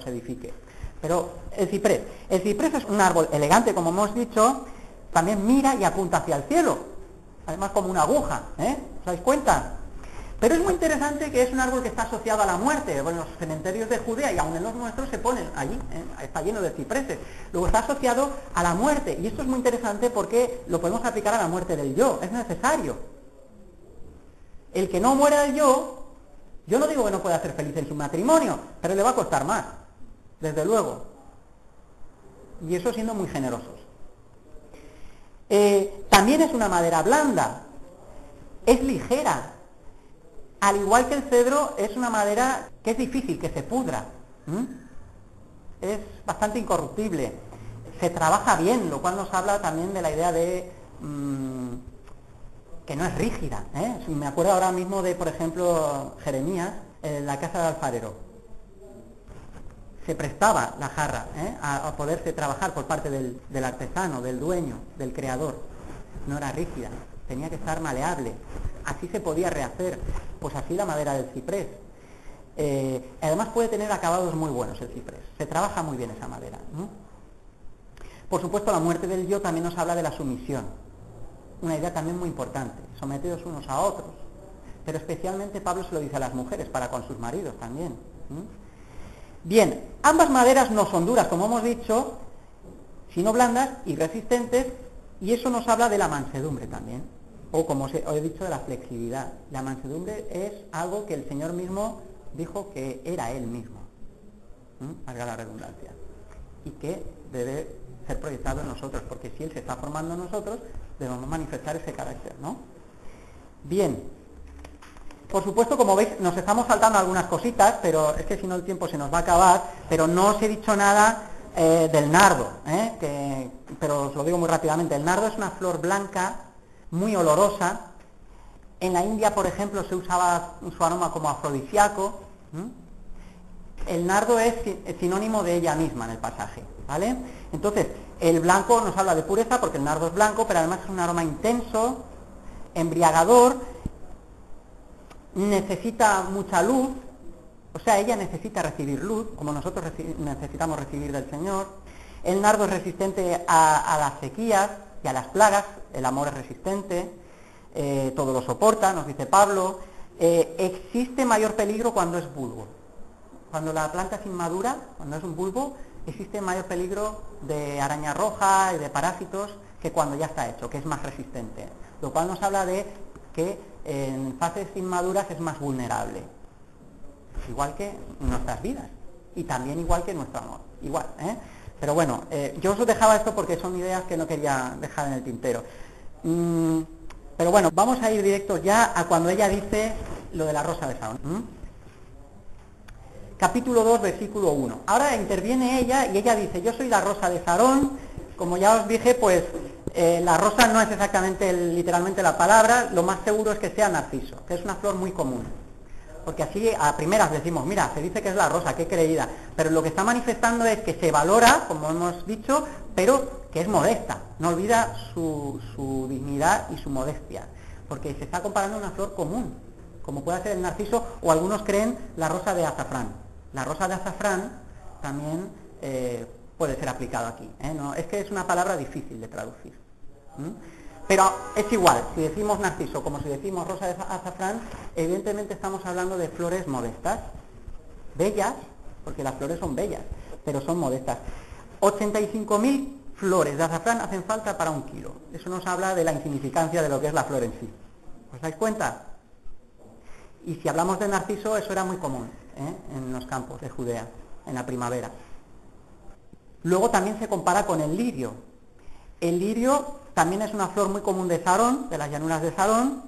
edifique. Pero el ciprés es un árbol elegante, como hemos dicho, también mira y apunta hacia el cielo, además como una aguja, ¿os dais cuenta? Pero es muy interesante que es un árbol que está asociado a la muerte. Bueno, los cementerios de Judea y aún en los nuestros se ponen allí, está lleno de cipreses. Luego está asociado a la muerte, y esto es muy interesante porque lo podemos aplicar a la muerte del yo, es necesario. El que no muera del yo Yo no digo que no pueda ser feliz en su matrimonio, pero le va a costar más, desde luego. Y eso siendo muy generosos. También es una madera blanda, es ligera. Al igual que el cedro, es una madera que es difícil que se pudra. Es bastante incorruptible. Se trabaja bien, lo cual nos habla también de la idea de que no es rígida. Me acuerdo ahora mismo de, por ejemplo, Jeremías, la casa del alfarero. Se prestaba la jarra a poderse trabajar por parte del artesano, del dueño, del creador. No era rígida, tenía que estar maleable. Así se podía rehacer, pues así la madera del ciprés. Además puede tener acabados muy buenos el ciprés, se trabaja muy bien esa madera. Por supuesto, la muerte del yo también nos habla de la sumisión, una idea también muy importante, someteos unos a otros, pero especialmente Pablo se lo dice a las mujeres, para con sus maridos también. Bien, ambas maderas no son duras, como hemos dicho, sino blandas y resistentes, y eso nos habla de la mansedumbre también, o como os he dicho, de la flexibilidad. La mansedumbre es algo que el Señor mismo dijo que era Él mismo, valga la redundancia, y que debe ser proyectado en nosotros, porque si Él se está formando en nosotros, debemos manifestar ese carácter, ¿no? Bien. Por supuesto, como veis, nos estamos saltando algunas cositas, pero es que si no el tiempo se nos va a acabar, pero no os he dicho nada del nardo, pero os lo digo muy rápidamente. El nardo es una flor blanca, muy olorosa. En la India, por ejemplo, se usaba su aroma como afrodisíaco. El nardo es sinónimo de ella misma en el pasaje, ¿vale? Entonces, el blanco nos habla de pureza, porque el nardo es blanco, pero además es un aroma intenso, embriagador. Necesita mucha luz, o sea, ella necesita recibir luz, como nosotros necesitamos recibir del Señor. El nardo es resistente a las sequías y a las plagas, el amor es resistente, todo lo soporta, nos dice Pablo. Existe mayor peligro cuando es bulbo. Cuando la planta es inmadura, cuando es un bulbo, existe mayor peligro de araña roja y de parásitos que cuando ya está hecho, que es más resistente. Lo cual nos habla de que en fases inmaduras es más vulnerable, igual que nuestras vidas y también igual que nuestro amor, igual, pero bueno, yo os dejaba esto porque son ideas que no quería dejar en el tintero. Pero bueno, vamos a ir directos ya a cuando ella dice lo de la rosa de Sarón. Capítulo 2, versículo 1. Ahora interviene ella y ella dice: yo soy la rosa de Sarón. Como ya os dije, pues la rosa no es exactamente literalmente la palabra, lo más seguro es que sea narciso, que es una flor muy común. Porque así a primeras decimos, mira, se dice que es la rosa, qué creída, pero lo que está manifestando es que se valora, como hemos dicho, pero que es modesta, no olvida su dignidad y su modestia, porque se está comparando a una flor común, como puede ser el narciso, o algunos creen la rosa de azafrán. La rosa de azafrán también puede ser aplicado aquí, No, es que es una palabra difícil de traducir. Pero es igual, si decimos narciso como si decimos rosa de azafrán, evidentemente estamos hablando de flores modestas, bellas, porque las flores son bellas, pero son modestas. 85.000 flores de azafrán hacen falta para 1 kilo. Eso nos habla de la insignificancia de lo que es la flor en sí. ¿Os dais cuenta? Y si hablamos de narciso, eso era muy común en los campos de Judea, en la primavera. Luego también se compara con el lirio. El lirio también es una flor muy común de Sarón, de las llanuras de Sarón,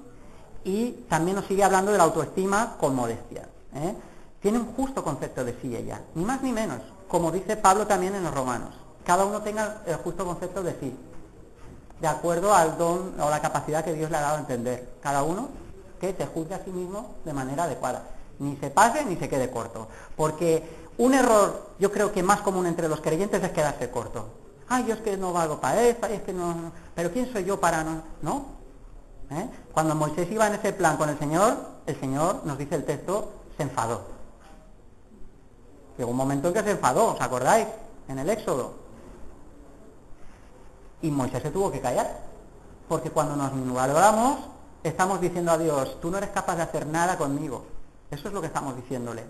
y también nos sigue hablando de la autoestima con modestia. Tiene un justo concepto de sí ella, ni más ni menos, como dice Pablo también en los Romanos. Cada uno tenga el justo concepto de sí, de acuerdo al don o la capacidad que Dios le ha dado a entender. Cada uno que se juzgue a sí mismo de manera adecuada. Ni se pase ni se quede corto. Porque un error, yo creo que más común entre los creyentes es quedarse corto. Ay, yo es que no valgo para esto, es que no, pero ¿quién soy yo para no? ¿No? Cuando Moisés iba en ese plan con el Señor, nos dice el texto, se enfadó. Llegó un momento en que se enfadó, ¿os acordáis? En el Éxodo. Y Moisés se tuvo que callar. Porque cuando nos valoramos, estamos diciendo a Dios, tú no eres capaz de hacer nada conmigo. Eso es lo que estamos diciéndole.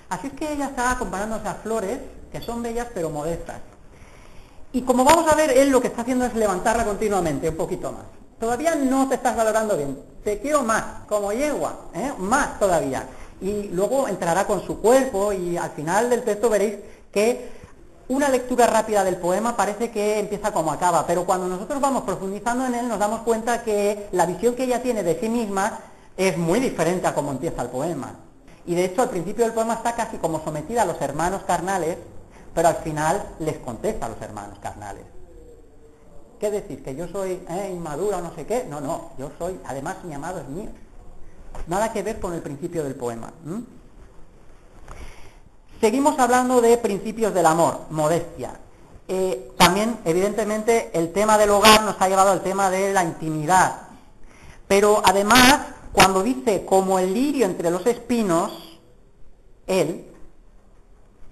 Así es que ella está comparándose a flores que son bellas pero modestas. Y como vamos a ver, él lo que está haciendo es levantarla continuamente, un poquito más. Todavía no te estás valorando bien, te quiero más, como yegua, más todavía. y luego entrará con su cuerpo, y al final del texto veréis que una lectura rápida del poema parece que empieza como acaba, pero cuando nosotros vamos profundizando en él nos damos cuenta que la visión que ella tiene de sí misma es muy diferente a cómo empieza el poema. Y de hecho al principio del poema está casi como sometida a los hermanos carnales, pero al final les contesta a los hermanos carnales. ¿Qué decir? ¿Que yo soy inmadura o no sé qué? No, no, yo soy, además mi amado es mío. Nada que ver con el principio del poema. Seguimos hablando de principios del amor, modestia. También, evidentemente, el tema del hogar nos ha llevado al tema de la intimidad. Pero además, cuando dice como el lirio entre los espinos, él,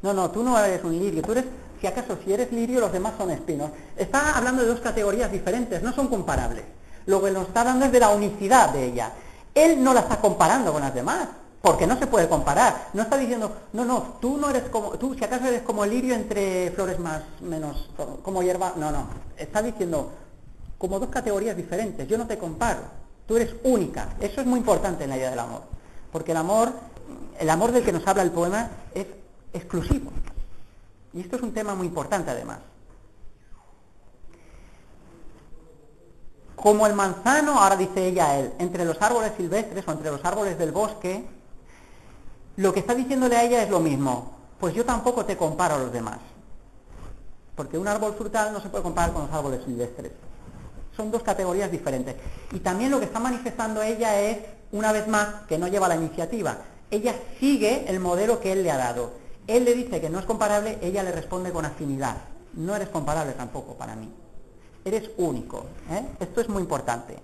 no, tú no eres un lirio, tú eres, si acaso, si eres lirio, los demás son espinos. Está hablando de dos categorías diferentes, no son comparables. Lo que nos está hablando es de la unicidad de ella. Él no la está comparando con las demás, porque no se puede comparar. No está diciendo, no, tú no eres como, tú si acaso eres como el lirio entre flores más, menos, como hierba. No. Está diciendo, como dos categorías diferentes, yo no te comparo, tú eres única. Eso es muy importante en la idea del amor, porque el amor del que nos habla el poema es exclusivo. Y esto es un tema muy importante además. Como el manzano, ahora dice ella a él, entre los árboles silvestres o entre los árboles del bosque, lo que está diciéndole a ella es lo mismo. Pues yo tampoco te comparo a los demás. Porque un árbol frutal no se puede comparar con los árboles silvestres. Son dos categorías diferentes. Y también lo que está manifestando ella es, una vez más, que no lleva la iniciativa. Ella sigue el modelo que él le ha dado. Él le dice que no es comparable, ella le responde con afinidad. No eres comparable tampoco para mí. Eres único. Esto es muy importante.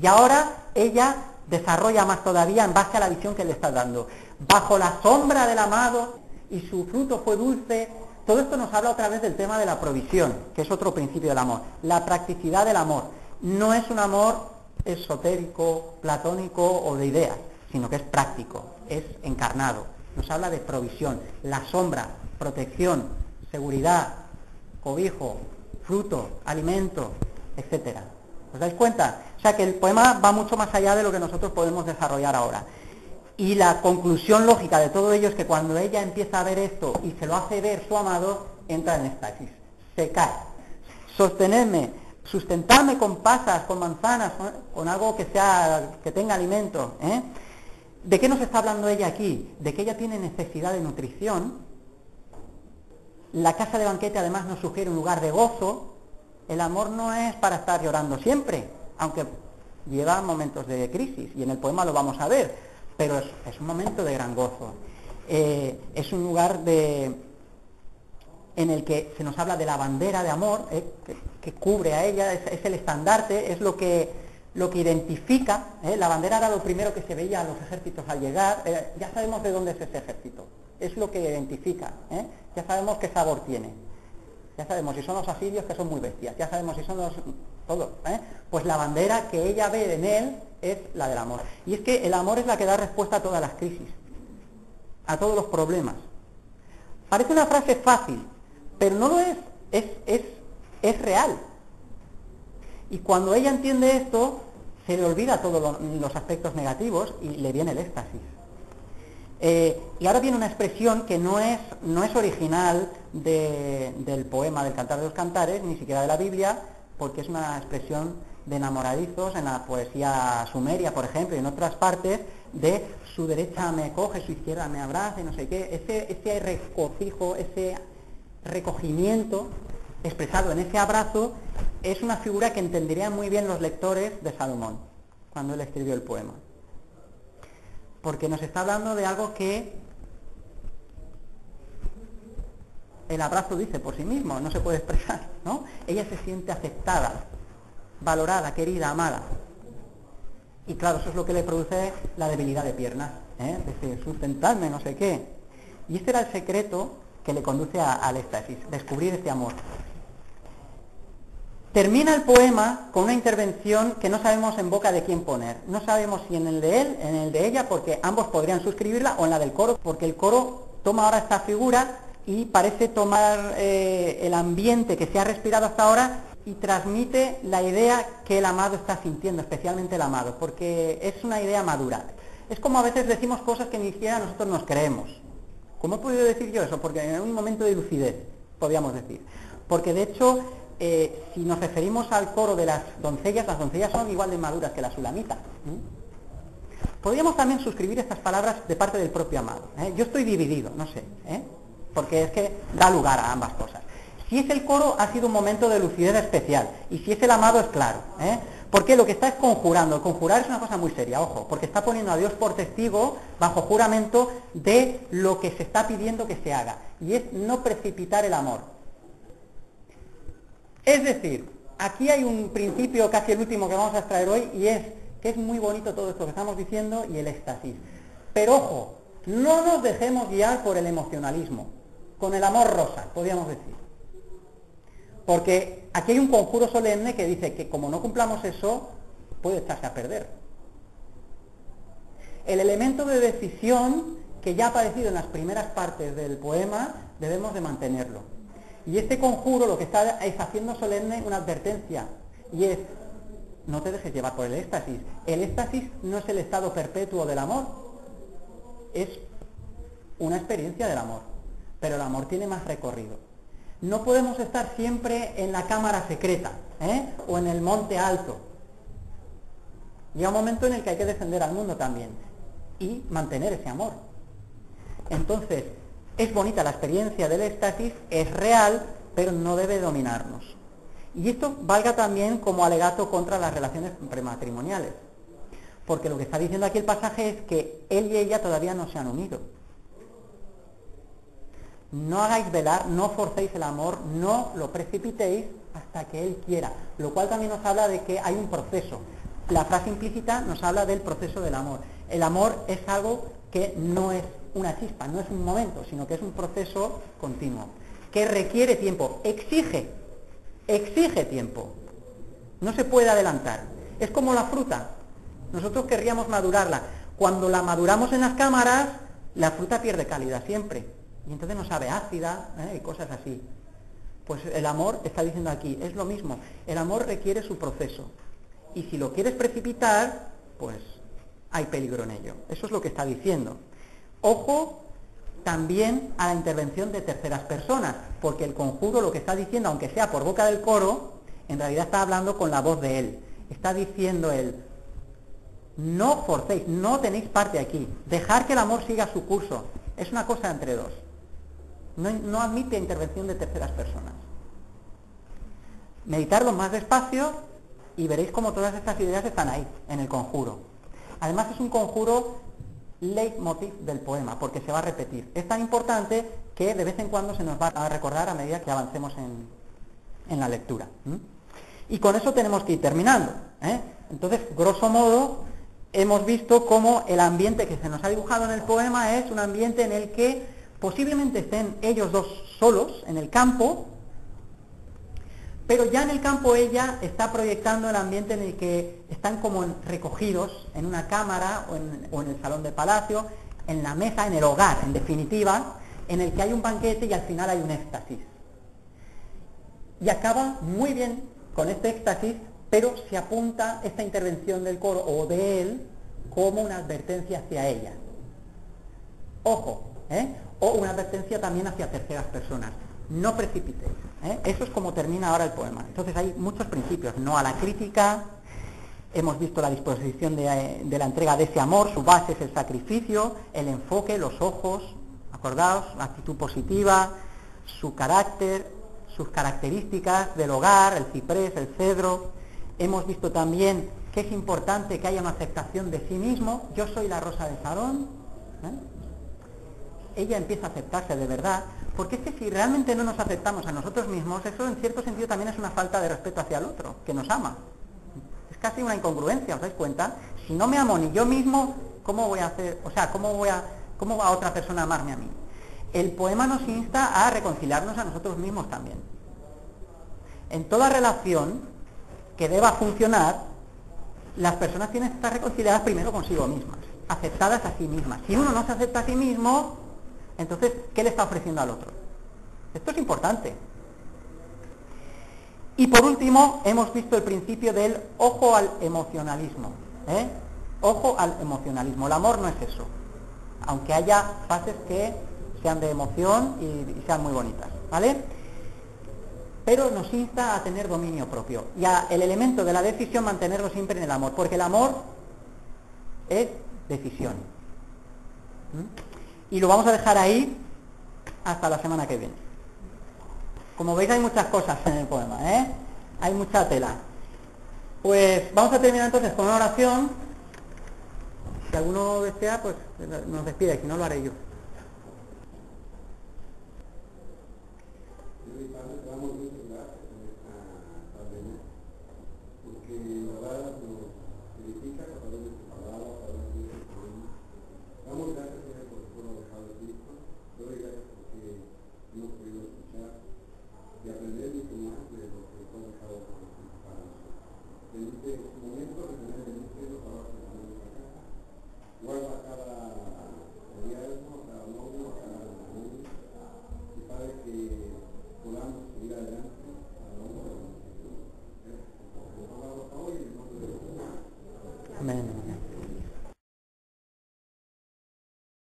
Y ahora ella desarrolla más todavía en base a la visión que le está dando. Bajo la sombra del amado, y su fruto fue dulce. Todo esto nos habla otra vez del tema de la provisión, que es otro principio del amor. La practicidad del amor. No es un amor esotérico, platónico o de ideas, sino que es práctico, es encarnado. Nos habla de provisión, la sombra, protección, seguridad, cobijo, fruto, alimento, etcétera. ¿Os dais cuenta? O sea que el poema va mucho más allá de lo que nosotros podemos desarrollar ahora. Y la conclusión lógica de todo ello es que cuando ella empieza a ver esto y se lo hace ver su amado, entra en éxtasis, se cae. Sostenedme, sustentadme con pasas, con manzanas, con algo que tenga alimento. ¿De qué nos está hablando ella aquí? De que ella tiene necesidad de nutrición. La casa de banquete además nos sugiere un lugar de gozo. El amor no es para estar llorando siempre, aunque lleva momentos de crisis, y en el poema lo vamos a ver, pero es un momento de gran gozo. Es un lugar en el que se nos habla de la bandera de amor, que cubre a ella, es el estandarte, es lo que identifica. La bandera era lo primero que se veía a los ejércitos al llegar. Ya sabemos de dónde es ese ejército, es lo que identifica. Ya sabemos qué sabor tiene, ya sabemos si son los asirios, que son muy bestias, ya sabemos si son todos. Pues la bandera que ella ve en él es la del amor. Y es que el amor es la que da respuesta a todas las crisis, a todos los problemas. Parece una frase fácil, pero no lo es, es real. Y cuando ella entiende esto, se le olvida todos los aspectos negativos y le viene el éxtasis. Y ahora viene una expresión que no es original del poema del Cantar de los Cantares, ni siquiera de la Biblia, porque es una expresión de enamoradizos en la poesía sumeria, por ejemplo, y en otras partes, de su derecha me coge, su izquierda me abraza, y no sé qué. Ese regocijo, ese recogimiento expresado en ese abrazo es una figura que entenderían muy bien los lectores de Salomón cuando él escribió el poema, porque nos está hablando de algo que el abrazo dice por sí mismo, no se puede expresar, ¿no? Ella se siente aceptada, valorada, querida, amada, y claro, eso es lo que le produce la debilidad de piernas, decir, sustentarme, no sé qué. Y este era el secreto que le conduce al éxtasis, descubrir este amor. Termina el poema con una intervención que no sabemos en boca de quién poner. No sabemos si en el de él, en el de ella, porque ambos podrían suscribirla, o en la del coro, porque el coro toma ahora esta figura y parece tomar el ambiente que se ha respirado hasta ahora y transmite la idea que el amado está sintiendo, especialmente el amado, porque es una idea madura. Es como a veces decimos cosas que ni siquiera nosotros nos creemos. ¿Cómo he podido decir yo eso? Porque en un momento de lucidez, podríamos decir. Porque de hecho, si nos referimos al coro de las doncellas son igual de maduras que la sulamita. Podríamos también suscribir estas palabras de parte del propio amado. Yo estoy dividido, no sé, porque es que da lugar a ambas cosas. Si es el coro, ha sido un momento de lucidez especial, y si es el amado, es claro. Porque lo que está es conjurando. El conjurar es una cosa muy seria, ojo, porque está poniendo a Dios por testigo, bajo juramento, de lo que se está pidiendo que se haga, y es no precipitar el amor. Es decir, aquí hay un principio, casi el último que vamos a extraer hoy, y es que es muy bonito todo esto que estamos diciendo y el éxtasis. Pero ojo, no nos dejemos guiar por el emocionalismo, con el amor rosa, podríamos decir. Porque aquí hay un conjuro solemne que dice que como no cumplamos eso, puede echarse a perder. El elemento de decisión que ya ha aparecido en las primeras partes del poema, debemos de mantenerlo. Y este conjuro lo que está es haciendo solemne una advertencia, y es: no te dejes llevar por el éxtasis. El éxtasis no es el estado perpetuo del amor, es una experiencia del amor, pero el amor tiene más recorrido. No podemos estar siempre en la cámara secreta, o en el monte alto. Llega un momento en el que hay que descender al mundo también y mantener ese amor. Entonces, es bonita la experiencia del éxtasis, es real, pero no debe dominarnos. Y esto valga también como alegato contra las relaciones prematrimoniales, porque lo que está diciendo aquí el pasaje es que él y ella todavía no se han unido. No hagáis velar, no forcéis el amor, no lo precipitéis hasta que él quiera, lo cual también nos habla de que hay un proceso. La frase implícita nos habla del proceso del amor. El amor es algo que no es una chispa, no es un momento, sino que es un proceso continuo, que requiere tiempo, exige tiempo, no se puede adelantar. Es como la fruta, nosotros querríamos madurarla. Cuando la maduramos en las cámaras, la fruta pierde calidad siempre, y entonces no sabe ácida, y cosas así. Pues el amor, está diciendo aquí, es lo mismo. El amor requiere su proceso, y si lo quieres precipitar, pues hay peligro en ello. Eso es lo que está diciendo. Ojo también a la intervención de terceras personas, porque el conjuro lo que está diciendo, aunque sea por boca del coro, en realidad está hablando con la voz de él. Está diciendo él: no forcéis, no tenéis parte aquí, dejar que el amor siga su curso. Es una cosa entre dos. No admite intervención de terceras personas. Meditarlo más despacio y veréis cómo todas estas ideas están ahí, en el conjuro. Además es un conjuro leitmotiv del poema, porque se va a repetir. Es tan importante que de vez en cuando se nos va a recordar a medida que avancemos en la lectura. Y con eso tenemos que ir terminando. Entonces, grosso modo, hemos visto cómo el ambiente que se nos ha dibujado en el poema es un ambiente en el que posiblemente estén ellos dos solos en el campo, pero ya en el campo ella está proyectando el ambiente en el que están como recogidos en una cámara o en el salón de palacio, en la mesa, en el hogar, en definitiva, en el que hay un banquete y al final hay un éxtasis. Y acaba muy bien con este éxtasis, pero se apunta esta intervención del coro o de él como una advertencia hacia ella. Ojo, o una advertencia también hacia terceras personas. No precipitéis. Eso es como termina ahora el poema. Entonces hay muchos principios: no a la crítica. Hemos visto la disposición de la entrega de ese amor, su base es el sacrificio, el enfoque, los ojos, acordaos, la actitud positiva, su carácter, sus características del hogar, el ciprés, el cedro. Hemos visto también que es importante que haya una aceptación de sí mismo. Yo soy la rosa de Sarón. Ella empieza a aceptarse de verdad, porque es que si realmente no nos aceptamos a nosotros mismos, eso en cierto sentido también es una falta de respeto hacia el otro, que nos ama. Es casi una incongruencia, ¿os dais cuenta? Si no me amo ni yo mismo, ¿cómo voy a hacer? O sea, ¿cómo va otra persona a amarme a mí? El poema nos insta a reconciliarnos a nosotros mismos también. En toda relación que deba funcionar, las personas tienen que estar reconciliadas primero consigo mismas, aceptadas a sí mismas. Si uno no se acepta a sí mismo, entonces, ¿qué le está ofreciendo al otro? Esto es importante. Y por último, hemos visto el principio del ojo al emocionalismo. Ojo al emocionalismo, el amor no es eso, aunque haya fases que sean de emoción y sean muy bonitas, ¿vale? Pero nos insta a tener dominio propio y el elemento de la decisión mantenerlo siempre en el amor, porque el amor es decisión. Y lo vamos a dejar ahí hasta la semana que viene. Como veis hay muchas cosas en el poema, hay mucha tela. Pues vamos a terminar entonces con una oración. Si alguno desea, pues nos despide, si no lo haré yo.